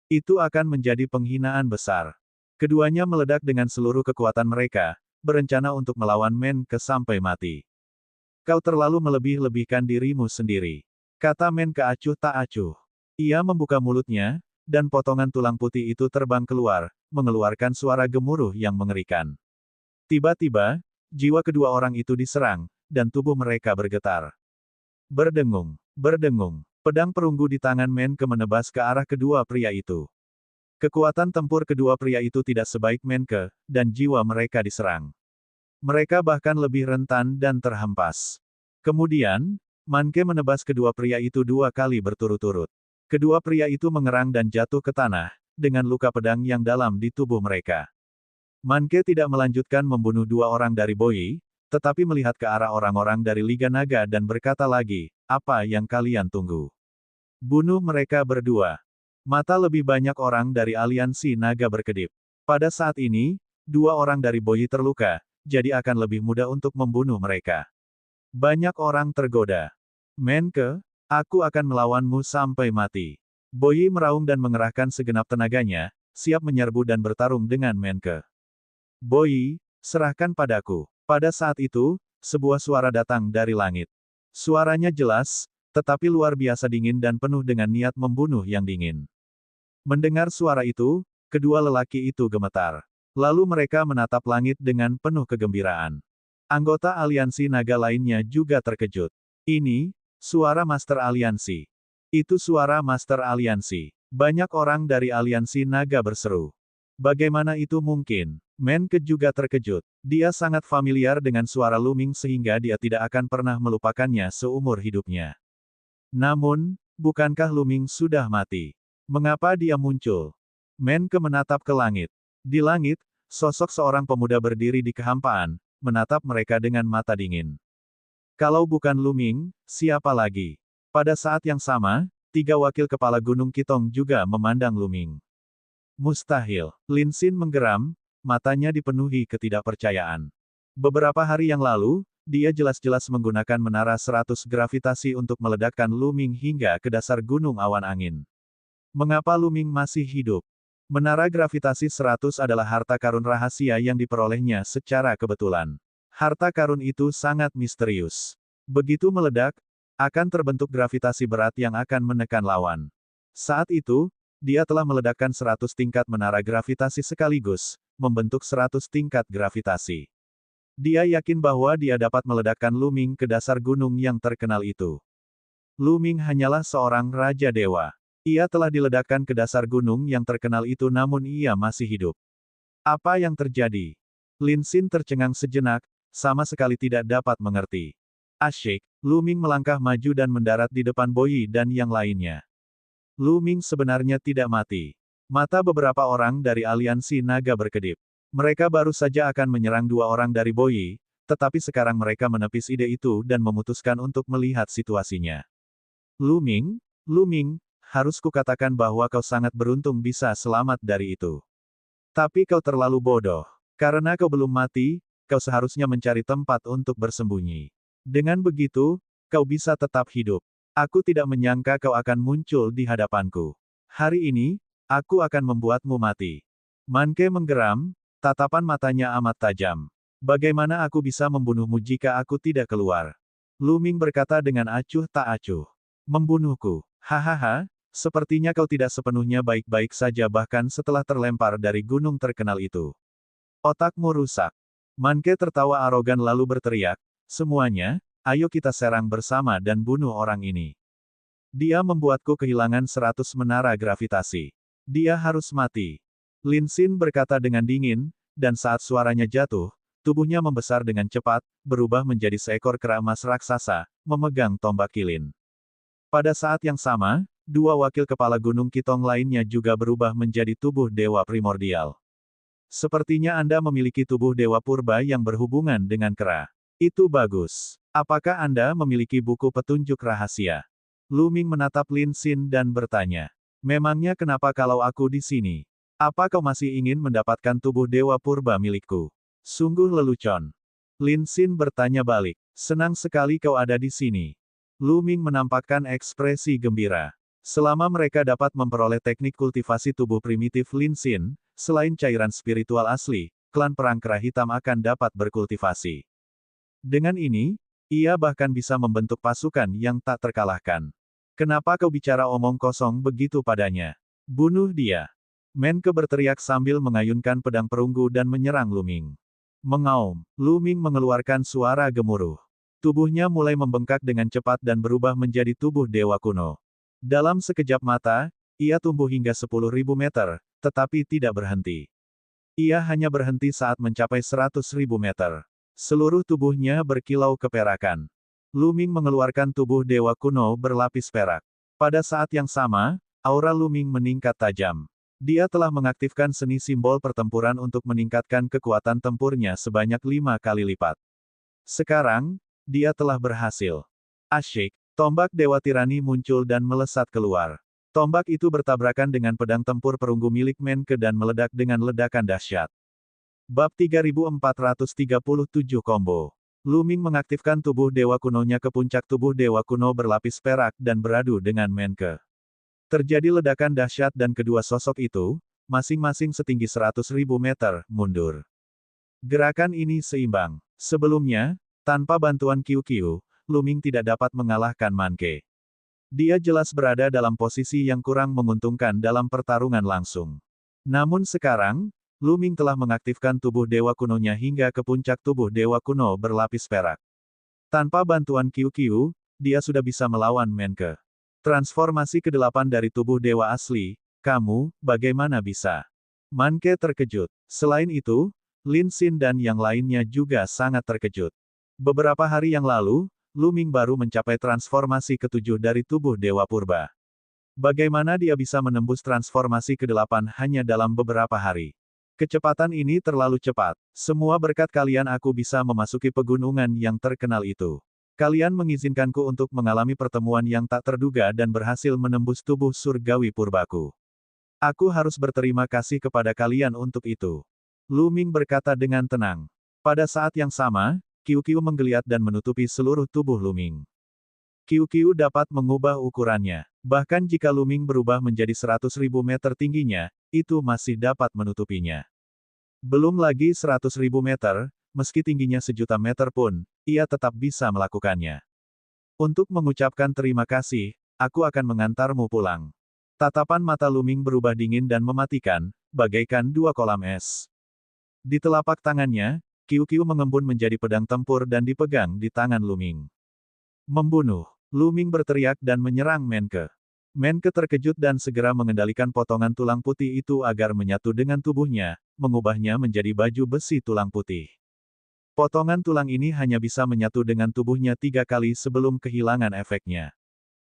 Itu akan menjadi penghinaan besar. Keduanya meledak dengan seluruh kekuatan mereka, berencana untuk melawan Menke sampai mati. Kau terlalu melebih-lebihkan dirimu sendiri. Kata Menke acuh tak acuh. Ia membuka mulutnya, dan potongan tulang putih itu terbang keluar, mengeluarkan suara gemuruh yang mengerikan. Tiba-tiba, jiwa kedua orang itu diserang, dan tubuh mereka bergetar. Berdengung, berdengung, pedang perunggu di tangan Menke menebas ke arah kedua pria itu. Kekuatan tempur kedua pria itu tidak sebaik Menke, dan jiwa mereka diserang. Mereka bahkan lebih rentan dan terhempas. Kemudian, Menke menebas kedua pria itu dua kali berturut-turut. Kedua pria itu mengerang dan jatuh ke tanah, dengan luka pedang yang dalam di tubuh mereka. Manke tidak melanjutkan membunuh dua orang dari Boyi, tetapi melihat ke arah orang-orang dari Liga Naga dan berkata lagi, apa yang kalian tunggu? Bunuh mereka berdua. Mata lebih banyak orang dari aliansi naga berkedip. Pada saat ini, dua orang dari Boyi terluka, jadi akan lebih mudah untuk membunuh mereka. Banyak orang tergoda. Menke, aku akan melawanmu sampai mati. Boyi meraung dan mengerahkan segenap tenaganya, siap menyerbu dan bertarung dengan Menke. Boyi, serahkan padaku. Pada saat itu, sebuah suara datang dari langit. Suaranya jelas, tetapi luar biasa dingin dan penuh dengan niat membunuh yang dingin. Mendengar suara itu, kedua lelaki itu gemetar. Lalu mereka menatap langit dengan penuh kegembiraan. Anggota aliansi naga lainnya juga terkejut. Ini, suara Master Aliansi. Itu suara Master Aliansi. Banyak orang dari aliansi naga berseru. Bagaimana itu mungkin? Menke juga terkejut. Dia sangat familiar dengan suara Luming sehingga dia tidak akan pernah melupakannya seumur hidupnya. Namun, bukankah Luming sudah mati? Mengapa dia muncul? Menke menatap ke langit. Di langit, sosok seorang pemuda berdiri di kehampaan, menatap mereka dengan mata dingin. Kalau bukan Luming, siapa lagi? Pada saat yang sama, tiga wakil kepala Gunung Kitong juga memandang Luming. Mustahil. Lin Xin menggeram, matanya dipenuhi ketidakpercayaan. Beberapa hari yang lalu, dia jelas-jelas menggunakan menara 100 gravitasi untuk meledakkan Luming hingga ke dasar gunung awan angin. Mengapa Luming masih hidup? Menara gravitasi 100 adalah harta karun rahasia yang diperolehnya secara kebetulan. Harta karun itu sangat misterius. Begitu meledak, akan terbentuk gravitasi berat yang akan menekan lawan. Saat itu, dia telah meledakkan 100 tingkat menara gravitasi sekaligus, membentuk 100 tingkat gravitasi. Dia yakin bahwa dia dapat meledakkan Luming ke dasar gunung yang terkenal itu. Luming hanyalah seorang raja dewa. Ia telah diledakkan ke dasar gunung yang terkenal itu namun ia masih hidup. Apa yang terjadi? Lin Xin tercengang sejenak, sama sekali tidak dapat mengerti. Asyik, Luming melangkah maju dan mendarat di depan Boyi dan yang lainnya. Luming sebenarnya tidak mati. Mata beberapa orang dari aliansi naga berkedip. Mereka baru saja akan menyerang dua orang dari Boyi, tetapi sekarang mereka menepis ide itu dan memutuskan untuk melihat situasinya. Luming, harus kukatakan bahwa kau sangat beruntung bisa selamat dari itu. Tapi kau terlalu bodoh. Karena kau belum mati, kau seharusnya mencari tempat untuk bersembunyi. Dengan begitu, kau bisa tetap hidup. Aku tidak menyangka kau akan muncul di hadapanku. Hari ini, aku akan membuatmu mati. Manke menggeram, tatapan matanya amat tajam. Bagaimana aku bisa membunuhmu jika aku tidak keluar? Luming berkata dengan acuh tak acuh. Membunuhku. Hahaha. Sepertinya kau tidak sepenuhnya baik-baik saja bahkan setelah terlempar dari gunung terkenal itu. Otakmu rusak. Manke tertawa arogan lalu berteriak, semuanya, ayo kita serang bersama dan bunuh orang ini. Dia membuatku kehilangan 100 menara gravitasi. Dia harus mati. Lin Xin berkata dengan dingin, dan saat suaranya jatuh, tubuhnya membesar dengan cepat, berubah menjadi seekor kera emas raksasa, memegang tombak kilin. Pada saat yang sama, dua wakil kepala Gunung Kitong lainnya juga berubah menjadi tubuh dewa primordial. Sepertinya Anda memiliki tubuh dewa purba yang berhubungan dengan kera. Itu bagus. Apakah Anda memiliki buku petunjuk rahasia? Luming menatap Lin Xin dan bertanya. Memangnya kenapa kalau aku di sini? Apa kau masih ingin mendapatkan tubuh dewa purba milikku? Sungguh lelucon. Lin Xin bertanya balik. Senang sekali kau ada di sini. Luming menampakkan ekspresi gembira. Selama mereka dapat memperoleh teknik kultivasi tubuh primitif Lin Xin, selain cairan spiritual asli, klan perang kera hitam akan dapat berkultivasi. Dengan ini, ia bahkan bisa membentuk pasukan yang tak terkalahkan. Kenapa kau bicara omong kosong begitu padanya? Bunuh dia. Menke berteriak sambil mengayunkan pedang perunggu dan menyerang Luming. Mengaum, Luming mengeluarkan suara gemuruh. Tubuhnya mulai membengkak dengan cepat dan berubah menjadi tubuh dewa kuno. Dalam sekejap mata, ia tumbuh hingga 10.000 meter, tetapi tidak berhenti. Ia hanya berhenti saat mencapai 100.000 meter. Seluruh tubuhnya berkilau keperakan. Luming mengeluarkan tubuh dewa kuno berlapis perak. Pada saat yang sama, aura Luming meningkat tajam. Dia telah mengaktifkan seni simbol pertempuran untuk meningkatkan kekuatan tempurnya sebanyak 5 kali lipat. Sekarang, dia telah berhasil. Asyik, tombak Dewa Tirani muncul dan melesat keluar. Tombak itu bertabrakan dengan pedang tempur perunggu milik Menke dan meledak dengan ledakan dahsyat. Bab 3437 Combo. Luming mengaktifkan tubuh Dewa Kunonya ke puncak tubuh Dewa Kuno berlapis perak dan beradu dengan Menke. Terjadi ledakan dahsyat dan kedua sosok itu, masing-masing setinggi 100.000 meter, mundur. Gerakan ini seimbang. Sebelumnya, tanpa bantuan QQ, Luming tidak dapat mengalahkan Manke. Dia jelas berada dalam posisi yang kurang menguntungkan dalam pertarungan langsung. Namun sekarang, Luming telah mengaktifkan tubuh Dewa Kunonya hingga ke puncak tubuh Dewa Kuno berlapis perak. Tanpa bantuan QQ, dia sudah bisa melawan Menke. Transformasi ke-8 dari tubuh dewa asli, kamu, bagaimana bisa? Manke terkejut. Selain itu, Lin Xin dan yang lainnya juga sangat terkejut. Beberapa hari yang lalu, Luming baru mencapai transformasi ke-7 dari tubuh Dewa Purba. Bagaimana dia bisa menembus transformasi ke-8 hanya dalam beberapa hari? Kecepatan ini terlalu cepat. Semua berkat kalian aku bisa memasuki pegunungan yang terkenal itu. Kalian mengizinkanku untuk mengalami pertemuan yang tak terduga dan berhasil menembus tubuh surgawi purbaku. Aku harus berterima kasih kepada kalian untuk itu. Luming berkata dengan tenang. Pada saat yang sama, QQ menggeliat dan menutupi seluruh tubuh Luming. QQ dapat mengubah ukurannya. Bahkan jika Luming berubah menjadi 100.000 meter tingginya, itu masih dapat menutupinya. Belum lagi 100.000 meter, meski tingginya 1.000.000 meter pun, ia tetap bisa melakukannya. Untuk mengucapkan terima kasih, aku akan mengantarmu pulang. Tatapan mata Luming berubah dingin dan mematikan, bagaikan 2 kolam es. Di telapak tangannya, QQ mengembun menjadi pedang tempur dan dipegang di tangan Luming. Membunuh. Luming berteriak dan menyerang Menke. Menke terkejut dan segera mengendalikan potongan tulang putih itu agar menyatu dengan tubuhnya, mengubahnya menjadi baju besi tulang putih. Potongan tulang ini hanya bisa menyatu dengan tubuhnya 3 kali sebelum kehilangan efeknya.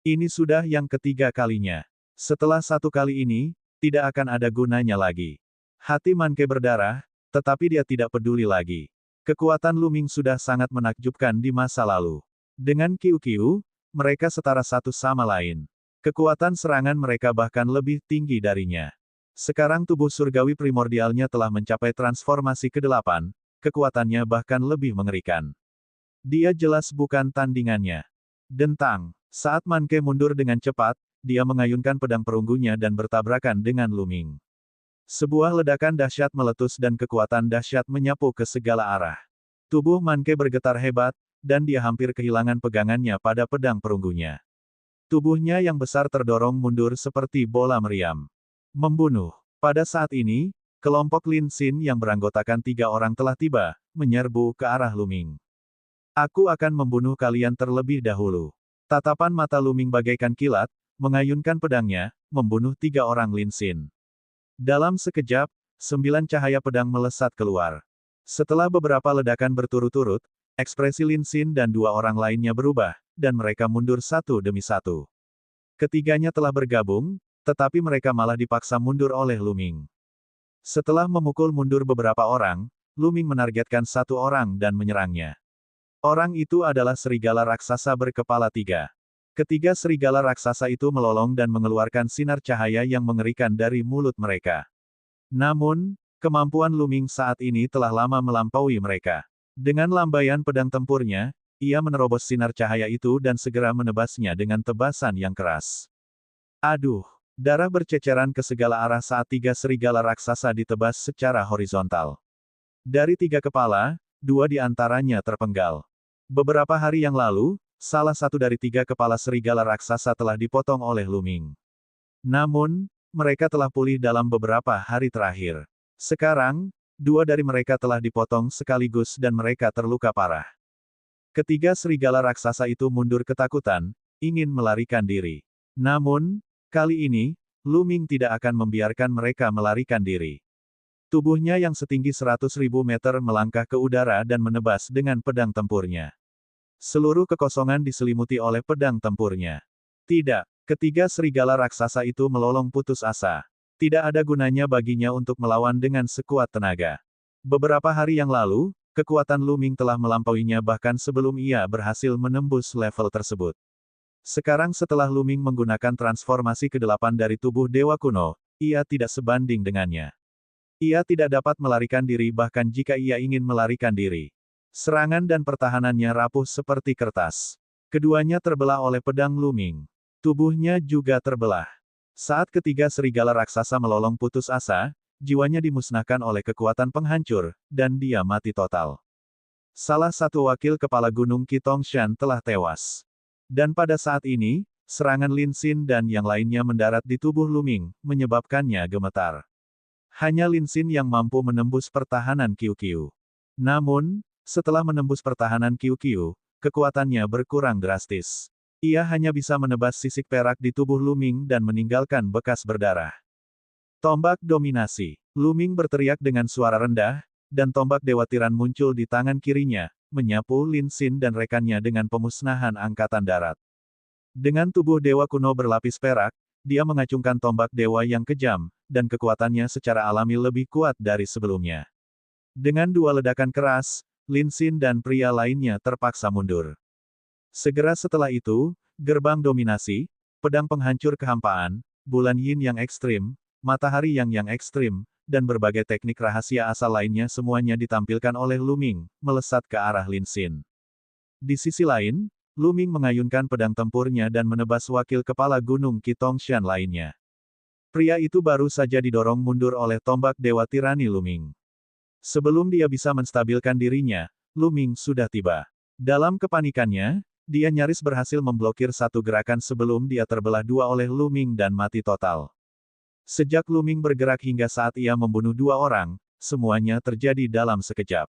Ini sudah yang ketiga kalinya. Setelah 1 kali ini, tidak akan ada gunanya lagi. Hati Manke berdarah, tetapi dia tidak peduli lagi. Kekuatan Luming sudah sangat menakjubkan di masa lalu. Dengan QQ, mereka setara satu sama lain. Kekuatan serangan mereka bahkan lebih tinggi darinya. Sekarang tubuh surgawi primordialnya telah mencapai transformasi ke-8, kekuatannya bahkan lebih mengerikan. Dia jelas bukan tandingannya. Dentang. Saat Manke mundur dengan cepat, dia mengayunkan pedang perunggunya dan bertabrakan dengan Luming. Sebuah ledakan dahsyat meletus dan kekuatan dahsyat menyapu ke segala arah. Tubuh Manke bergetar hebat, dan dia hampir kehilangan pegangannya pada pedang perunggunya. Tubuhnya yang besar terdorong mundur seperti bola meriam. Membunuh. Pada saat ini, kelompok Lin Xin yang beranggotakan 3 orang telah tiba, menyerbu ke arah Luming. Aku akan membunuh kalian terlebih dahulu. Tatapan mata Luming bagaikan kilat, mengayunkan pedangnya, membunuh 3 orang Lin Xin. Dalam sekejap, 9 cahaya pedang melesat keluar. Setelah beberapa ledakan berturut-turut, ekspresi Lin Xin dan 2 orang lainnya berubah, dan mereka mundur satu demi satu. Ketiganya telah bergabung, tetapi mereka malah dipaksa mundur oleh Luming. Setelah memukul mundur beberapa orang, Luming menargetkan 1 orang dan menyerangnya. Orang itu adalah serigala raksasa berkepala 3. Ketiga serigala raksasa itu melolong dan mengeluarkan sinar cahaya yang mengerikan dari mulut mereka. Namun, kemampuan Luming saat ini telah lama melampaui mereka. Dengan lambaian pedang tempurnya, ia menerobos sinar cahaya itu dan segera menebasnya dengan tebasan yang keras. Aduh! Darah berceceran ke segala arah saat 3 serigala raksasa ditebas secara horizontal. Dari 3 kepala, 2 di antaranya terpenggal. Beberapa hari yang lalu, salah satu dari 3 kepala serigala raksasa telah dipotong oleh Luming. Namun, mereka telah pulih dalam beberapa hari terakhir. Sekarang, 2 dari mereka telah dipotong sekaligus dan mereka terluka parah. Ketiga serigala raksasa itu mundur ketakutan, ingin melarikan diri. Namun, kali ini, Luming tidak akan membiarkan mereka melarikan diri. Tubuhnya yang setinggi 100.000 meter melangkah ke udara dan menebas dengan pedang tempurnya. Seluruh kekosongan diselimuti oleh pedang tempurnya. Tidak, ketiga serigala raksasa itu melolong putus asa. Tidak ada gunanya baginya untuk melawan dengan sekuat tenaga. Beberapa hari yang lalu, kekuatan Luming telah melampauinya bahkan sebelum ia berhasil menembus level tersebut. Sekarang setelah Luming menggunakan transformasi ke-8 dari tubuh Dewa Kuno, ia tidak sebanding dengannya. Ia tidak dapat melarikan diri bahkan jika ia ingin melarikan diri. Serangan dan pertahanannya rapuh seperti kertas. Keduanya terbelah oleh pedang Luming. Tubuhnya juga terbelah. Saat ketiga serigala raksasa melolong putus asa, jiwanya dimusnahkan oleh kekuatan penghancur, dan dia mati total. Salah satu wakil kepala gunung Qitongshan telah tewas. Dan pada saat ini, serangan Lin Xin dan yang lainnya mendarat di tubuh Luming, menyebabkannya gemetar. Hanya Lin Xin yang mampu menembus pertahanan Qiuqiu. Namun, setelah menembus pertahanan Qiuqiu, kekuatannya berkurang drastis. Ia hanya bisa menebas sisik perak di tubuh Luming dan meninggalkan bekas berdarah. Tombak dominasi. Luming berteriak dengan suara rendah, dan tombak Dewa Tiran muncul di tangan kirinya, menyapu Lin Xin dan rekannya dengan pemusnahan angkatan darat. Dengan tubuh Dewa Kuno berlapis perak, dia mengacungkan tombak dewa yang kejam, dan kekuatannya secara alami lebih kuat dari sebelumnya. Dengan dua ledakan keras, Lin Xin dan pria lainnya terpaksa mundur. Segera setelah itu, gerbang dominasi, pedang penghancur kehampaan, bulan yin yang ekstrim, matahari yang ekstrim, dan berbagai teknik rahasia asal lainnya semuanya ditampilkan oleh Luming, melesat ke arah Lin Xin. Di sisi lain, Luming mengayunkan pedang tempurnya dan menebas wakil kepala gunung Qitongshan lainnya. Pria itu baru saja didorong mundur oleh tombak Dewa Tirani Luming. Sebelum dia bisa menstabilkan dirinya, Luming sudah tiba. Dalam kepanikannya, dia nyaris berhasil memblokir satu gerakan sebelum dia terbelah dua oleh Luming dan mati total. Sejak Luming bergerak hingga saat ia membunuh dua orang, semuanya terjadi dalam sekejap.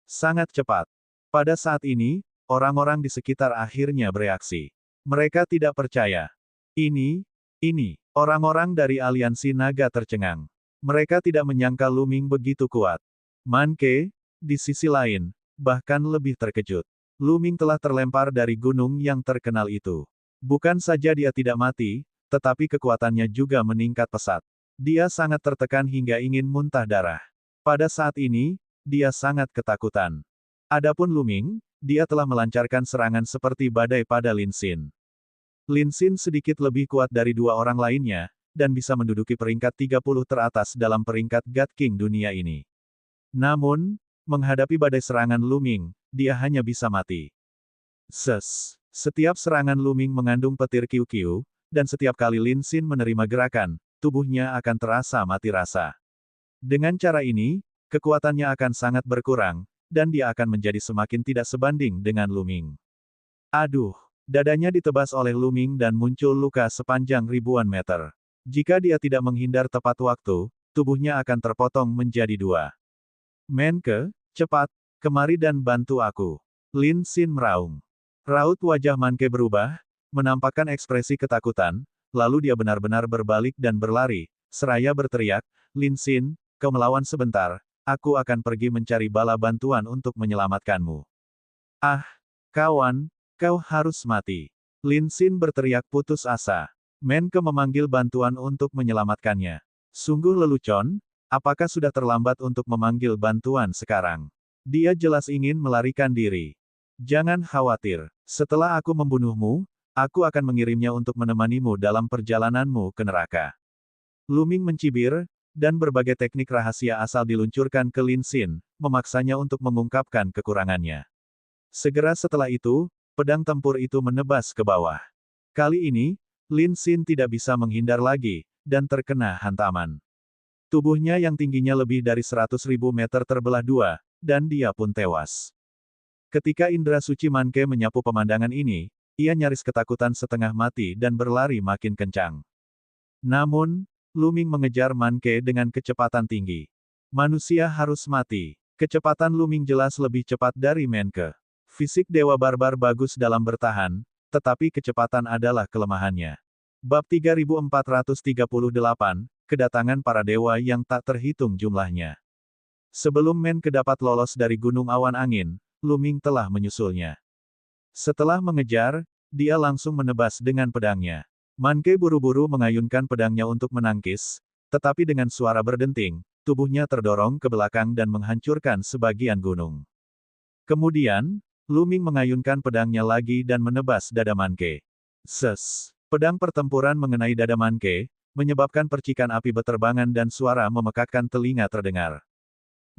Sangat cepat. Pada saat ini, orang-orang di sekitar akhirnya bereaksi. Mereka tidak percaya. Ini, orang-orang dari aliansi naga tercengang. Mereka tidak menyangka Luming begitu kuat. Manke, di sisi lain, bahkan lebih terkejut. Luming telah terlempar dari gunung yang terkenal itu. Bukan saja dia tidak mati, tetapi kekuatannya juga meningkat pesat. Dia sangat tertekan hingga ingin muntah darah. Pada saat ini, dia sangat ketakutan. Adapun Luming, dia telah melancarkan serangan seperti badai pada Lin Xin. Lin Xin sedikit lebih kuat dari dua orang lainnya, dan bisa menduduki peringkat 30 teratas dalam peringkat God King dunia ini. Namun, menghadapi badai serangan Luming, dia hanya bisa mati. Setiap serangan Luming mengandung petir Qiuqiu, dan setiap kali Lin Xin menerima gerakan, tubuhnya akan terasa mati rasa. Dengan cara ini, kekuatannya akan sangat berkurang, dan dia akan menjadi semakin tidak sebanding dengan Luming. Aduh, dadanya ditebas oleh Luming dan muncul luka sepanjang ribuan meter. Jika dia tidak menghindar tepat waktu, tubuhnya akan terpotong menjadi dua. Menke, cepat, kemari dan bantu aku. Lin Xin meraung. Raut wajah Manke berubah, menampakkan ekspresi ketakutan, lalu dia benar-benar berbalik dan berlari, seraya berteriak, Lin Xin, kau melawan sebentar, aku akan pergi mencari bala bantuan untuk menyelamatkanmu. Ah, kawan, kau harus mati. Lin Xin berteriak putus asa. Menke memanggil bantuan untuk menyelamatkannya. Sungguh lelucon, apakah sudah terlambat untuk memanggil bantuan sekarang? Dia jelas ingin melarikan diri. Jangan khawatir, setelah aku membunuhmu, aku akan mengirimnya untuk menemanimu dalam perjalananmu ke neraka. Luming mencibir, dan berbagai teknik rahasia asal diluncurkan ke Lin Xin, memaksanya untuk mengungkapkan kekurangannya. Segera setelah itu, pedang tempur itu menebas ke bawah. Kali ini, Lin Xin tidak bisa menghindar lagi, dan terkena hantaman. Tubuhnya yang tingginya lebih dari 100.000 meter terbelah dua, dan dia pun tewas. Ketika indera suci Manke menyapu pemandangan ini, ia nyaris ketakutan setengah mati dan berlari makin kencang. Namun, Luming mengejar Manke dengan kecepatan tinggi. Manusia harus mati. Kecepatan Luming jelas lebih cepat dari Manke. Fisik Dewa Barbar bagus dalam bertahan, tetapi kecepatan adalah kelemahannya. Bab 3438, Kedatangan para dewa yang tak terhitung jumlahnya. Sebelum Manke dapat lolos dari Gunung Awan Angin, Luming telah menyusulnya. Setelah mengejar, dia langsung menebas dengan pedangnya. Manke buru-buru mengayunkan pedangnya untuk menangkis, tetapi dengan suara berdenting, tubuhnya terdorong ke belakang dan menghancurkan sebagian gunung. Kemudian, Lu Ming mengayunkan pedangnya lagi dan menebas dada Man Ke. Ses! Pedang pertempuran mengenai dada Man Ke, menyebabkan percikan api beterbangan dan suara memekakkan telinga terdengar.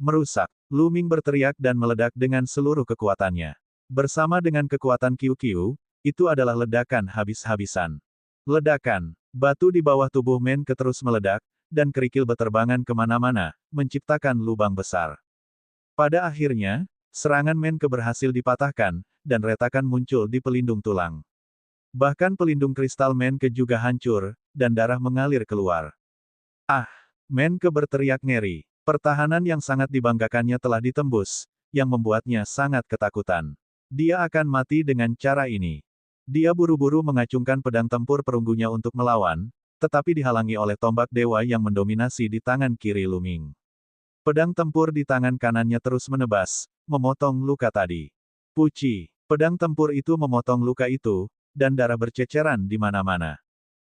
Merusak! Lu Ming berteriak dan meledak dengan seluruh kekuatannya. Bersama dengan kekuatan Qiu-Qiu, itu adalah ledakan habis-habisan. Ledakan! Batu di bawah tubuh Men Ke terus meledak, dan kerikil beterbangan kemana-mana, menciptakan lubang besar. Pada akhirnya, serangan Men Ke berhasil dipatahkan, dan retakan muncul di pelindung tulang. Bahkan pelindung kristal Men Ke juga hancur, dan darah mengalir keluar. Ah! Men Ke berteriak ngeri. Pertahanan yang sangat dibanggakannya telah ditembus, yang membuatnya sangat ketakutan. Dia akan mati dengan cara ini. Dia buru-buru mengacungkan pedang tempur perunggunya untuk melawan, tetapi dihalangi oleh tombak dewa yang mendominasi di tangan kiri Lu Ming. Pedang tempur di tangan kanannya terus menebas, memotong luka tadi. Puci! Pedang tempur itu memotong luka itu, dan darah berceceran di mana-mana.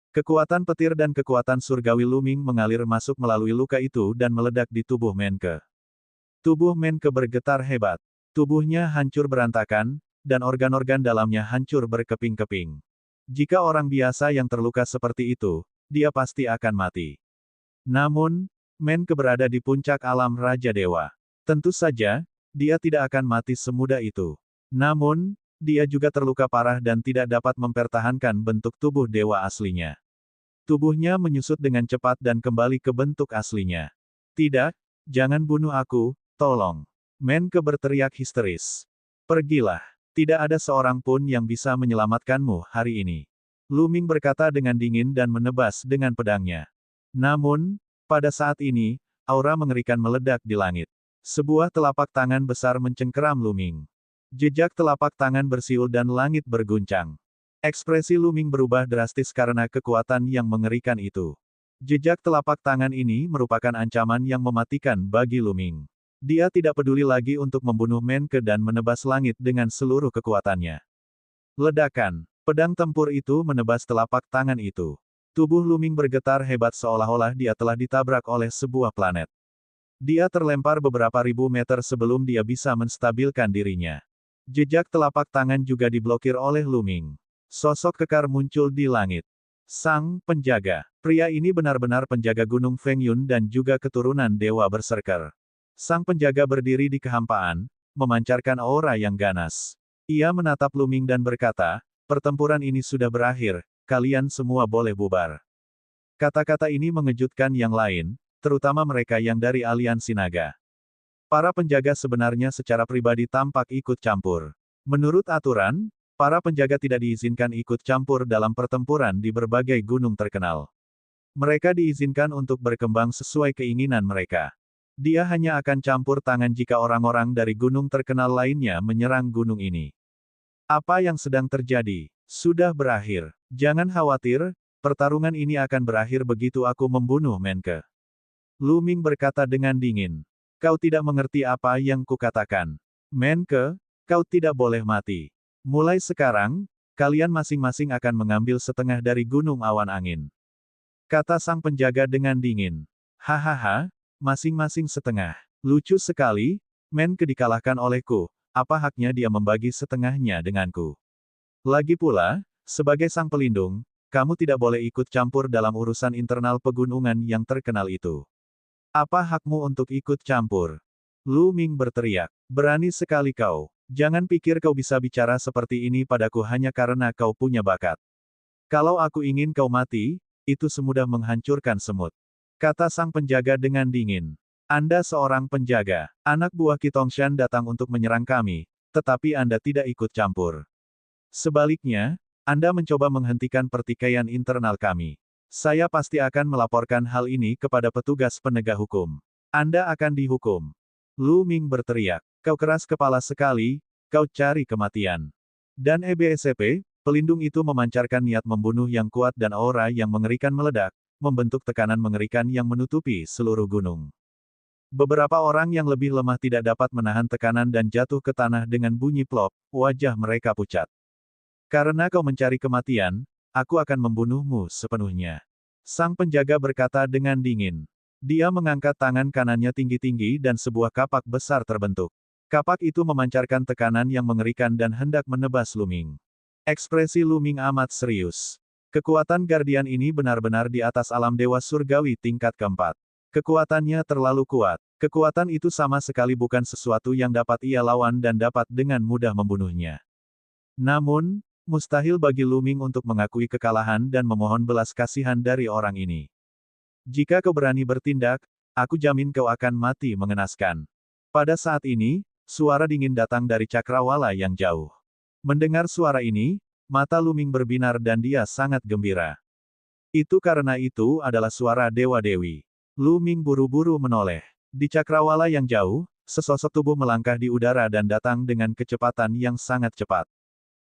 Kekuatan petir dan kekuatan surgawi Lu Ming mengalir masuk melalui luka itu dan meledak di tubuh Men Ke. Tubuh Men Ke bergetar hebat. Tubuhnya hancur berantakan, dan organ-organ dalamnya hancur berkeping-keping. Jika orang biasa yang terluka seperti itu, dia pasti akan mati. Namun, Men Ke berada di puncak alam Raja Dewa. Tentu saja, dia tidak akan mati semudah itu. Namun, dia juga terluka parah dan tidak dapat mempertahankan bentuk tubuh dewa aslinya. Tubuhnya menyusut dengan cepat dan kembali ke bentuk aslinya. Tidak, jangan bunuh aku, tolong. Men Ke berteriak histeris. Pergilah. Tidak ada seorang pun yang bisa menyelamatkanmu hari ini. Lu Ming berkata dengan dingin dan menebas dengan pedangnya. Namun, pada saat ini, aura mengerikan meledak di langit. Sebuah telapak tangan besar mencengkeram Lu Ming. Jejak telapak tangan bersiul dan langit berguncang. Ekspresi Lu Ming berubah drastis karena kekuatan yang mengerikan itu. Jejak telapak tangan ini merupakan ancaman yang mematikan bagi Lu Ming. Dia tidak peduli lagi untuk membunuh Men Ke dan menebas langit dengan seluruh kekuatannya. Ledakan! Pedang tempur itu menebas telapak tangan itu. Tubuh Lu Ming bergetar hebat seolah-olah dia telah ditabrak oleh sebuah planet. Dia terlempar beberapa ribu meter sebelum dia bisa menstabilkan dirinya. Jejak telapak tangan juga diblokir oleh Lu Ming. Sosok kekar muncul di langit. Sang Penjaga. Pria ini benar-benar penjaga Gunung Feng Yun dan juga keturunan Dewa Berserker. Sang Penjaga berdiri di kehampaan, memancarkan aura yang ganas. Ia menatap Lu Ming dan berkata, pertempuran ini sudah berakhir, kalian semua boleh bubar. Kata-kata ini mengejutkan yang lain, terutama mereka yang dari aliansi naga. Para penjaga sebenarnya secara pribadi tampak ikut campur. Menurut aturan, para penjaga tidak diizinkan ikut campur dalam pertempuran di berbagai gunung terkenal. Mereka diizinkan untuk berkembang sesuai keinginan mereka. Dia hanya akan campur tangan jika orang-orang dari gunung terkenal lainnya menyerang gunung ini. Apa yang sedang terjadi? Sudah berakhir. Jangan khawatir, pertarungan ini akan berakhir begitu aku membunuh Men Ke. Lu Ming berkata dengan dingin. Kau tidak mengerti apa yang kukatakan. Men Ke, kau tidak boleh mati. Mulai sekarang, kalian masing-masing akan mengambil setengah dari gunung awan angin. Kata sang penjaga dengan dingin. Hahaha, masing-masing setengah. Lucu sekali, Men Ke dikalahkan olehku, apa haknya dia membagi setengahnya denganku? Lagi pula, sebagai sang pelindung, kamu tidak boleh ikut campur dalam urusan internal pegunungan yang terkenal itu. Apa hakmu untuk ikut campur? Lu Ming berteriak. Berani sekali kau. Jangan pikir kau bisa bicara seperti ini padaku hanya karena kau punya bakat. Kalau aku ingin kau mati, itu semudah menghancurkan semut. Kata sang penjaga dengan dingin. Anda seorang penjaga. Anak buah Qi Tongshan datang untuk menyerang kami, tetapi Anda tidak ikut campur. Sebaliknya, Anda mencoba menghentikan pertikaian internal kami. Saya pasti akan melaporkan hal ini kepada petugas penegak hukum. Anda akan dihukum. Lu Ming berteriak. Kau keras kepala sekali, kau cari kematian. Dan EBSCP, pelindung itu memancarkan niat membunuh yang kuat dan aura yang mengerikan meledak, membentuk tekanan mengerikan yang menutupi seluruh gunung. Beberapa orang yang lebih lemah tidak dapat menahan tekanan dan jatuh ke tanah dengan bunyi plop, wajah mereka pucat. Karena kau mencari kematian, aku akan membunuhmu sepenuhnya. Sang penjaga berkata dengan dingin. Dia mengangkat tangan kanannya tinggi-tinggi dan sebuah kapak besar terbentuk. Kapak itu memancarkan tekanan yang mengerikan dan hendak menebas Lu Ming. Ekspresi Lu Ming amat serius. Kekuatan Guardian ini benar-benar di atas alam dewa surgawi tingkat keempat. Kekuatannya terlalu kuat. Kekuatan itu sama sekali bukan sesuatu yang dapat ia lawan dan dapat dengan mudah membunuhnya. Namun, mustahil bagi Lu Ming untuk mengakui kekalahan dan memohon belas kasihan dari orang ini. Jika kau berani bertindak, aku jamin kau akan mati mengenaskan. Pada saat ini, suara dingin datang dari cakrawala yang jauh. Mendengar suara ini, mata Lu Ming berbinar dan dia sangat gembira. Itu karena itu adalah suara dewa-dewi. Lu Ming buru-buru menoleh. Di cakrawala yang jauh, sesosok tubuh melangkah di udara dan datang dengan kecepatan yang sangat cepat.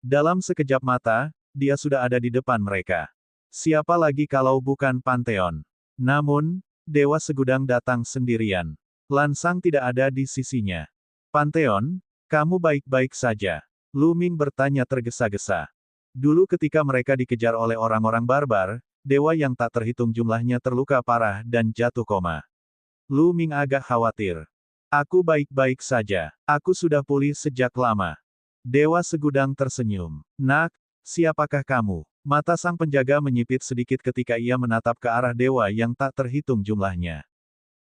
Dalam sekejap mata, dia sudah ada di depan mereka. Siapa lagi kalau bukan Pantheon? Namun, Dewa Segudang datang sendirian. Lan Sang tidak ada di sisinya. Pantheon, kamu baik-baik saja? Lu Ming bertanya tergesa-gesa. Dulu ketika mereka dikejar oleh orang-orang barbar, dewa yang tak terhitung jumlahnya terluka parah dan jatuh koma. Lu Ming agak khawatir. Aku baik-baik saja. Aku sudah pulih sejak lama. Dewa Segudang tersenyum. Nak, siapakah kamu? Mata sang penjaga menyipit sedikit ketika ia menatap ke arah dewa yang tak terhitung jumlahnya.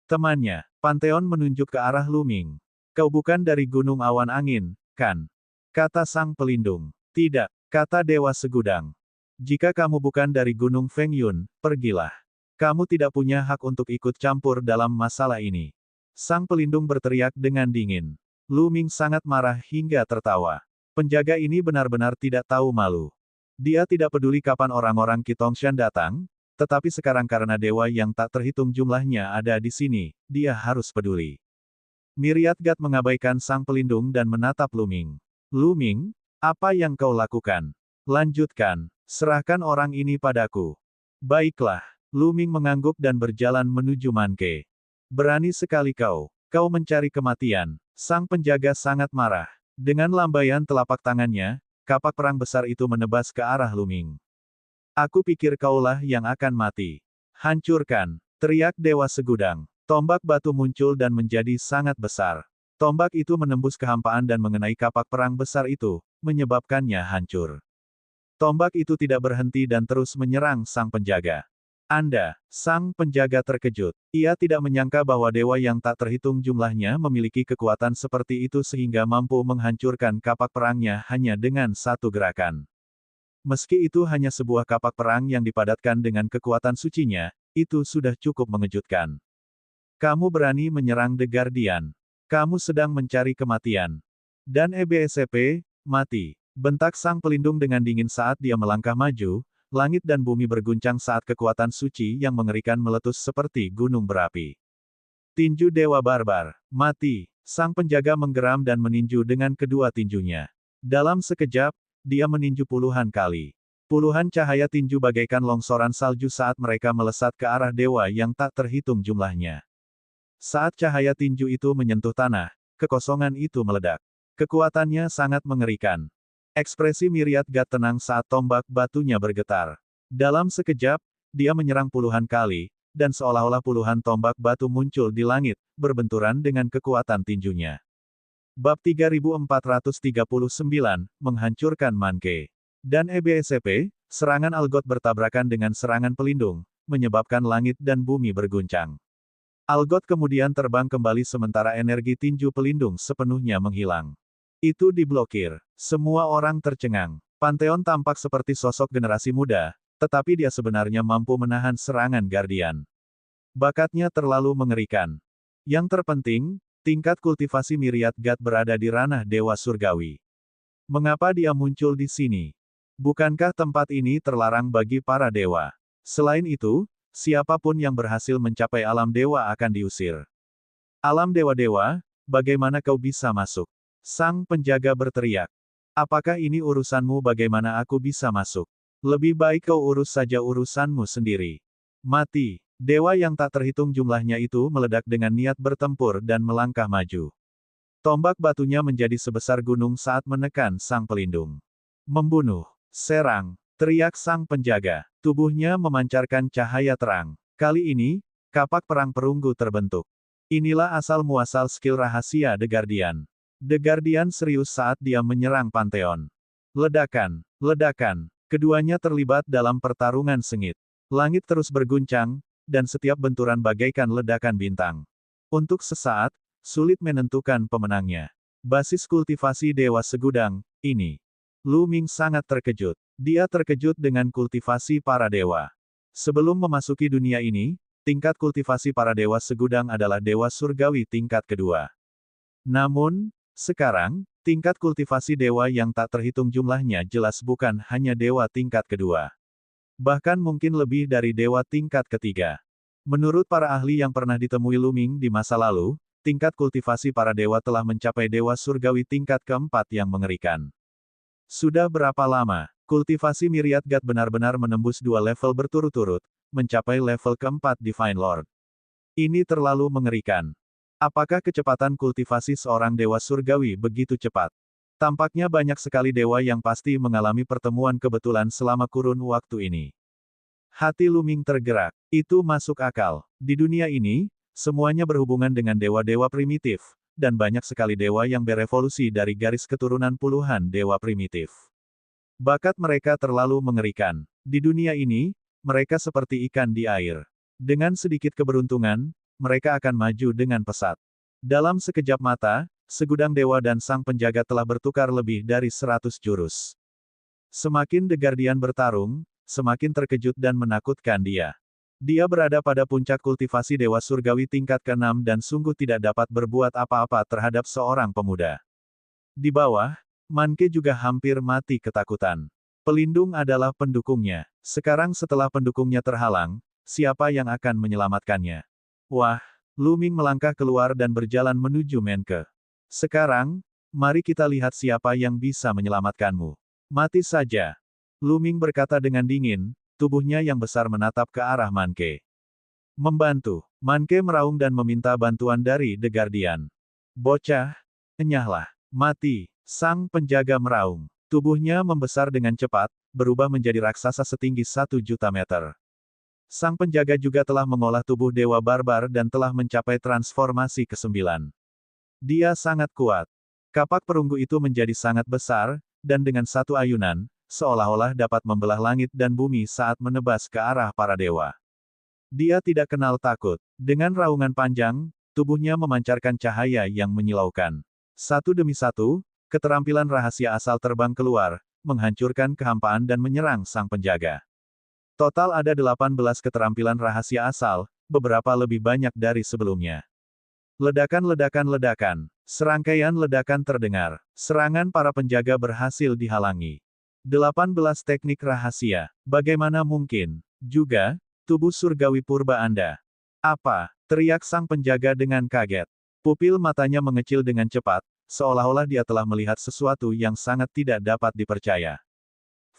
Temannya, Pantheon menunjuk ke arah Lu Ming. Kau bukan dari Gunung Awan Angin, kan? Kata sang pelindung. Tidak, kata Dewa Segudang. Jika kamu bukan dari Gunung Feng Yun, pergilah. Kamu tidak punya hak untuk ikut campur dalam masalah ini. Sang pelindung berteriak dengan dingin. Lu Ming sangat marah hingga tertawa. Penjaga ini benar-benar tidak tahu malu. Dia tidak peduli kapan orang-orang Qitongshan datang, tetapi sekarang karena dewa yang tak terhitung jumlahnya ada di sini, dia harus peduli. Myriad God mengabaikan sang pelindung dan menatap Lu Ming. Lu Ming, apa yang kau lakukan? Lanjutkan, serahkan orang ini padaku. Baiklah, Lu Ming mengangguk dan berjalan menuju Manke. Berani sekali kau mencari kematian. Sang penjaga sangat marah. Dengan lambaian telapak tangannya, kapak perang besar itu menebas ke arah Lu Ming. Aku pikir kaulah yang akan mati. Hancurkan, teriak Dewa Segudang. Tombak batu muncul dan menjadi sangat besar. Tombak itu menembus kehampaan dan mengenai kapak perang besar itu, menyebabkannya hancur. Tombak itu tidak berhenti dan terus menyerang sang penjaga. Sang penjaga terkejut. Ia tidak menyangka bahwa dewa yang tak terhitung jumlahnya memiliki kekuatan seperti itu sehingga mampu menghancurkan kapak perangnya hanya dengan satu gerakan. Meski itu hanya sebuah kapak perang yang dipadatkan dengan kekuatan sucinya, itu sudah cukup mengejutkan. Kamu berani menyerang The Guardian. Kamu sedang mencari kematian. Dan EBSCP, mati. Bentak sang pelindung dengan dingin saat dia melangkah maju, langit dan bumi berguncang saat kekuatan suci yang mengerikan meletus seperti gunung berapi. Tinju Dewa Barbar, mati. Sang penjaga menggeram dan meninju dengan kedua tinjunya. Dalam sekejap, dia meninju puluhan kali. Puluhan cahaya tinju bagaikan longsoran salju saat mereka melesat ke arah dewa yang tak terhitung jumlahnya. Saat cahaya tinju itu menyentuh tanah, kekosongan itu meledak. Kekuatannya sangat mengerikan. Ekspresi Myriad God tenang saat tombak batunya bergetar. Dalam sekejap, dia menyerang puluhan kali, dan seolah-olah puluhan tombak batu muncul di langit, berbenturan dengan kekuatan tinjunya. Bab 3439, Menghancurkan Manke. Dan EBSCP, serangan Algot bertabrakan dengan serangan pelindung, menyebabkan langit dan bumi berguncang. Algot kemudian terbang kembali sementara energi tinju pelindung sepenuhnya menghilang. Itu diblokir. Semua orang tercengang. Pantheon tampak seperti sosok generasi muda, tetapi dia sebenarnya mampu menahan serangan Guardian. Bakatnya terlalu mengerikan. Yang terpenting, tingkat kultivasi Myriad God berada di ranah Dewa Surgawi. Mengapa dia muncul di sini? Bukankah tempat ini terlarang bagi para dewa? Selain itu, siapapun yang berhasil mencapai alam dewa akan diusir. Alam dewa-dewa, bagaimana kau bisa masuk? Sang penjaga berteriak. Apakah ini urusanmu bagaimana aku bisa masuk? Lebih baik kau urus saja urusanmu sendiri. Mati. Dewa yang tak terhitung jumlahnya itu meledak dengan niat bertempur dan melangkah maju. Tombak batunya menjadi sebesar gunung saat menekan sang pelindung. Membunuh. Serang. Teriak sang penjaga. Tubuhnya memancarkan cahaya terang. Kali ini, kapak perang perunggu terbentuk. Inilah asal-muasal skill rahasia The Guardian. The Guardian serius saat dia menyerang Pantheon. Ledakan, ledakan. Keduanya terlibat dalam pertarungan sengit. Langit terus berguncang, dan setiap benturan bagaikan ledakan bintang. Untuk sesaat, sulit menentukan pemenangnya. Basis kultivasi Dewa Segudang, ini. Lu Ming sangat terkejut. Dia terkejut dengan kultivasi para dewa. Sebelum memasuki dunia ini, tingkat kultivasi para dewa segudang adalah dewa surgawi tingkat kedua. Namun, sekarang, tingkat kultivasi dewa yang tak terhitung jumlahnya jelas bukan hanya dewa tingkat kedua. Bahkan mungkin lebih dari dewa tingkat ketiga. Menurut para ahli yang pernah ditemui Lu Ming di masa lalu, tingkat kultivasi para dewa telah mencapai dewa surgawi tingkat keempat yang mengerikan. Sudah berapa lama, kultivasi Myriad God benar-benar menembus 2 level berturut-turut, mencapai level keempat Divine Lord. Ini terlalu mengerikan. Apakah kecepatan kultivasi seorang dewa surgawi begitu cepat? Tampaknya banyak sekali dewa yang pasti mengalami pertemuan kebetulan selama kurun waktu ini. Hati Lu Ming tergerak. Itu masuk akal. Di dunia ini, semuanya berhubungan dengan dewa-dewa primitif, dan banyak sekali dewa yang berevolusi dari garis keturunan puluhan dewa primitif. Bakat mereka terlalu mengerikan. Di dunia ini, mereka seperti ikan di air. Dengan sedikit keberuntungan, mereka akan maju dengan pesat. Dalam sekejap mata, segudang dewa dan sang penjaga telah bertukar lebih dari 100 jurus. Semakin The Guardian bertarung, semakin terkejut dan menakutkan dia. Dia berada pada puncak kultivasi dewa surgawi tingkat ke-6 dan sungguh tidak dapat berbuat apa-apa terhadap seorang pemuda. Di bawah, Manke juga hampir mati ketakutan. Pelindung adalah pendukungnya. Sekarang setelah pendukungnya terhalang, siapa yang akan menyelamatkannya? Wah, Lu Ming melangkah keluar dan berjalan menuju Manke. Sekarang, mari kita lihat siapa yang bisa menyelamatkanmu. Mati saja. Lu Ming berkata dengan dingin, tubuhnya yang besar menatap ke arah Manke. Membantu. Manke meraung dan meminta bantuan dari The Guardian. Bocah, enyahlah. Mati. Sang penjaga meraung. Tubuhnya membesar dengan cepat, berubah menjadi raksasa setinggi 1.000.000 meter. Sang penjaga juga telah mengolah tubuh dewa barbar dan telah mencapai transformasi ke-9. Dia sangat kuat. Kapak perunggu itu menjadi sangat besar, dan dengan satu ayunan, seolah-olah dapat membelah langit dan bumi saat menebas ke arah para dewa. Dia tidak kenal takut. Dengan raungan panjang, tubuhnya memancarkan cahaya yang menyilaukan. Satu demi satu, keterampilan rahasia asal terbang keluar, menghancurkan kehampaan dan menyerang sang penjaga. Total ada 18 keterampilan rahasia asal, beberapa lebih banyak dari sebelumnya. Ledakan-ledakan-ledakan. Serangkaian ledakan terdengar. Serangan para penjaga berhasil dihalangi. 18 teknik rahasia. Bagaimana mungkin? Juga, tubuh surgawi purba Anda. Apa? Teriak sang penjaga dengan kaget. Pupil matanya mengecil dengan cepat, seolah-olah dia telah melihat sesuatu yang sangat tidak dapat dipercaya.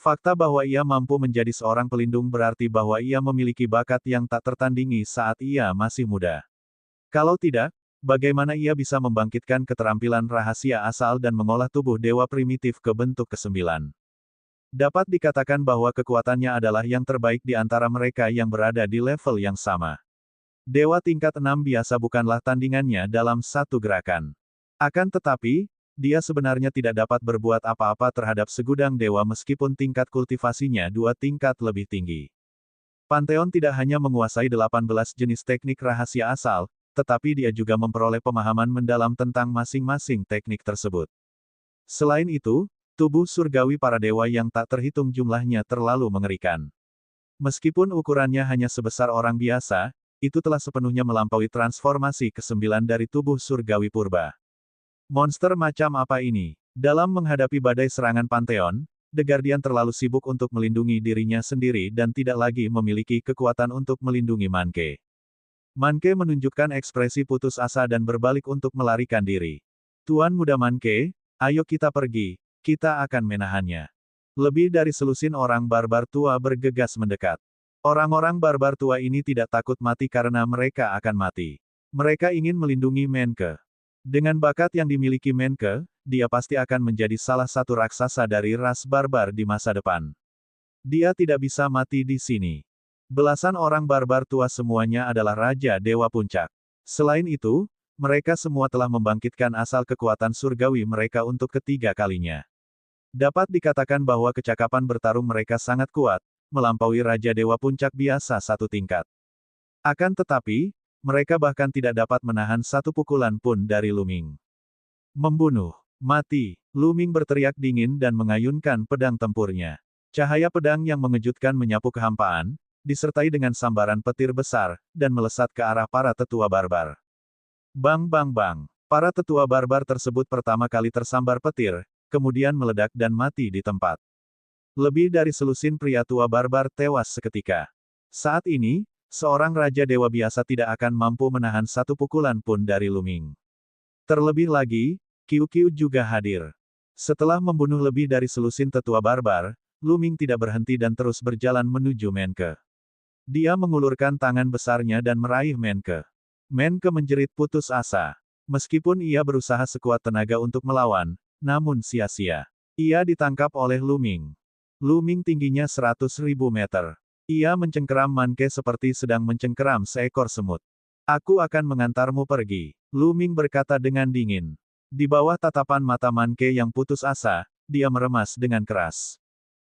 Fakta bahwa ia mampu menjadi seorang pelindung berarti bahwa ia memiliki bakat yang tak tertandingi saat ia masih muda. Kalau tidak, bagaimana ia bisa membangkitkan keterampilan rahasia asal dan mengolah tubuh dewa primitif ke bentuk ke-9? Dapat dikatakan bahwa kekuatannya adalah yang terbaik di antara mereka yang berada di level yang sama. Dewa tingkat 6 biasa bukanlah tandingannya dalam satu gerakan. Akan tetapi, dia sebenarnya tidak dapat berbuat apa-apa terhadap segudang dewa meskipun tingkat kultivasinya 2 tingkat lebih tinggi. Pantheon tidak hanya menguasai 18 jenis teknik rahasia asal, tetapi dia juga memperoleh pemahaman mendalam tentang masing-masing teknik tersebut. Selain itu, tubuh surgawi para dewa yang tak terhitung jumlahnya terlalu mengerikan. Meskipun ukurannya hanya sebesar orang biasa, itu telah sepenuhnya melampaui transformasi ke-9 dari tubuh surgawi purba. Monster macam apa ini? Dalam menghadapi badai serangan Pantheon, The Guardian terlalu sibuk untuk melindungi dirinya sendiri dan tidak lagi memiliki kekuatan untuk melindungi Manke. Manke menunjukkan ekspresi putus asa dan berbalik untuk melarikan diri. Tuan Muda Manke, ayo kita pergi. Kita akan menahannya. Lebih dari selusin orang barbar tua bergegas mendekat. Orang-orang barbar tua ini tidak takut mati karena mereka akan mati. Mereka ingin melindungi Manke. Dengan bakat yang dimiliki Manke, dia pasti akan menjadi salah satu raksasa dari ras barbar di masa depan. Dia tidak bisa mati di sini. Belasan orang barbar tua semuanya adalah Raja Dewa Puncak. Selain itu, mereka semua telah membangkitkan asal kekuatan surgawi mereka untuk ketiga kalinya. Dapat dikatakan bahwa kecakapan bertarung mereka sangat kuat, melampaui Raja Dewa Puncak biasa satu tingkat. Akan tetapi, mereka bahkan tidak dapat menahan satu pukulan pun dari Luming. Membunuh. Mati. Luming berteriak dingin dan mengayunkan pedang tempurnya. Cahaya pedang yang mengejutkan menyapu kehampaan, disertai dengan sambaran petir besar, dan melesat ke arah para tetua barbar. Bang bang bang. Para tetua barbar tersebut pertama kali tersambar petir, kemudian meledak dan mati di tempat. Lebih dari selusin pria tua barbar tewas seketika. Saat ini, seorang Raja Dewa biasa tidak akan mampu menahan satu pukulan pun dari Luming. Terlebih lagi, Qiu juga hadir. Setelah membunuh lebih dari selusin tetua barbar, Luming tidak berhenti dan terus berjalan menuju Menke. Dia mengulurkan tangan besarnya dan meraih Menke. Menke menjerit putus asa. Meskipun ia berusaha sekuat tenaga untuk melawan, namun sia-sia. Ia ditangkap oleh Luming. Luming tingginya 100.000 meter. Ia mencengkeram Manke seperti sedang mencengkeram seekor semut. Aku akan mengantarmu pergi, Luming berkata dengan dingin. Di bawah tatapan mata Manke yang putus asa, dia meremas dengan keras.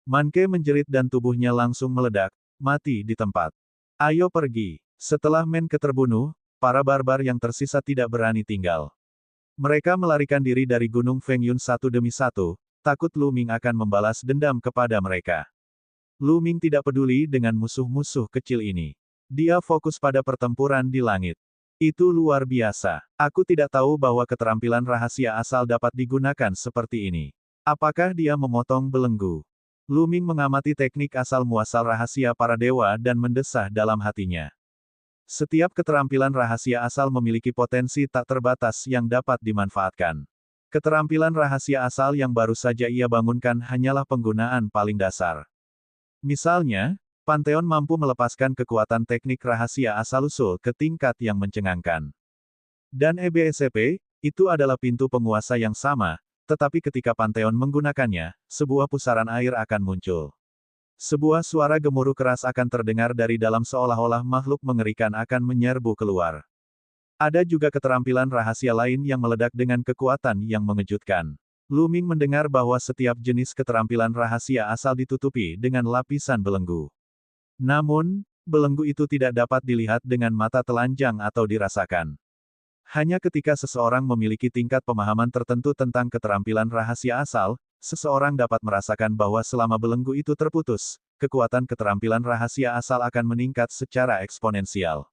Manke menjerit dan tubuhnya langsung meledak, mati di tempat. Ayo pergi. Setelah Menke terbunuh, para barbar yang tersisa tidak berani tinggal. Mereka melarikan diri dari Gunung Fengyun satu demi satu, takut Luming akan membalas dendam kepada mereka. Luming tidak peduli dengan musuh-musuh kecil ini. Dia fokus pada pertempuran di langit. Itu luar biasa. Aku tidak tahu bahwa keterampilan rahasia asal dapat digunakan seperti ini. Apakah dia memotong belenggu? Luming mengamati teknik asal-muasal rahasia para dewa dan mendesah dalam hatinya. Setiap keterampilan rahasia asal memiliki potensi tak terbatas yang dapat dimanfaatkan. Keterampilan rahasia asal yang baru saja ia bangunkan hanyalah penggunaan paling dasar. Misalnya, Pantheon mampu melepaskan kekuatan teknik rahasia asal-usul ke tingkat yang mencengangkan. Dan EBSCP, itu adalah pintu penguasa yang sama, tetapi ketika Pantheon menggunakannya, sebuah pusaran air akan muncul. Sebuah suara gemuruh keras akan terdengar dari dalam seolah-olah makhluk mengerikan akan menyerbu keluar. Ada juga keterampilan rahasia lain yang meledak dengan kekuatan yang mengejutkan. Luming mendengar bahwa setiap jenis keterampilan rahasia asal ditutupi dengan lapisan belenggu. Namun, belenggu itu tidak dapat dilihat dengan mata telanjang atau dirasakan. Hanya ketika seseorang memiliki tingkat pemahaman tertentu tentang keterampilan rahasia asal, seseorang dapat merasakan bahwa selama belenggu itu terputus, kekuatan keterampilan rahasia asal akan meningkat secara eksponensial.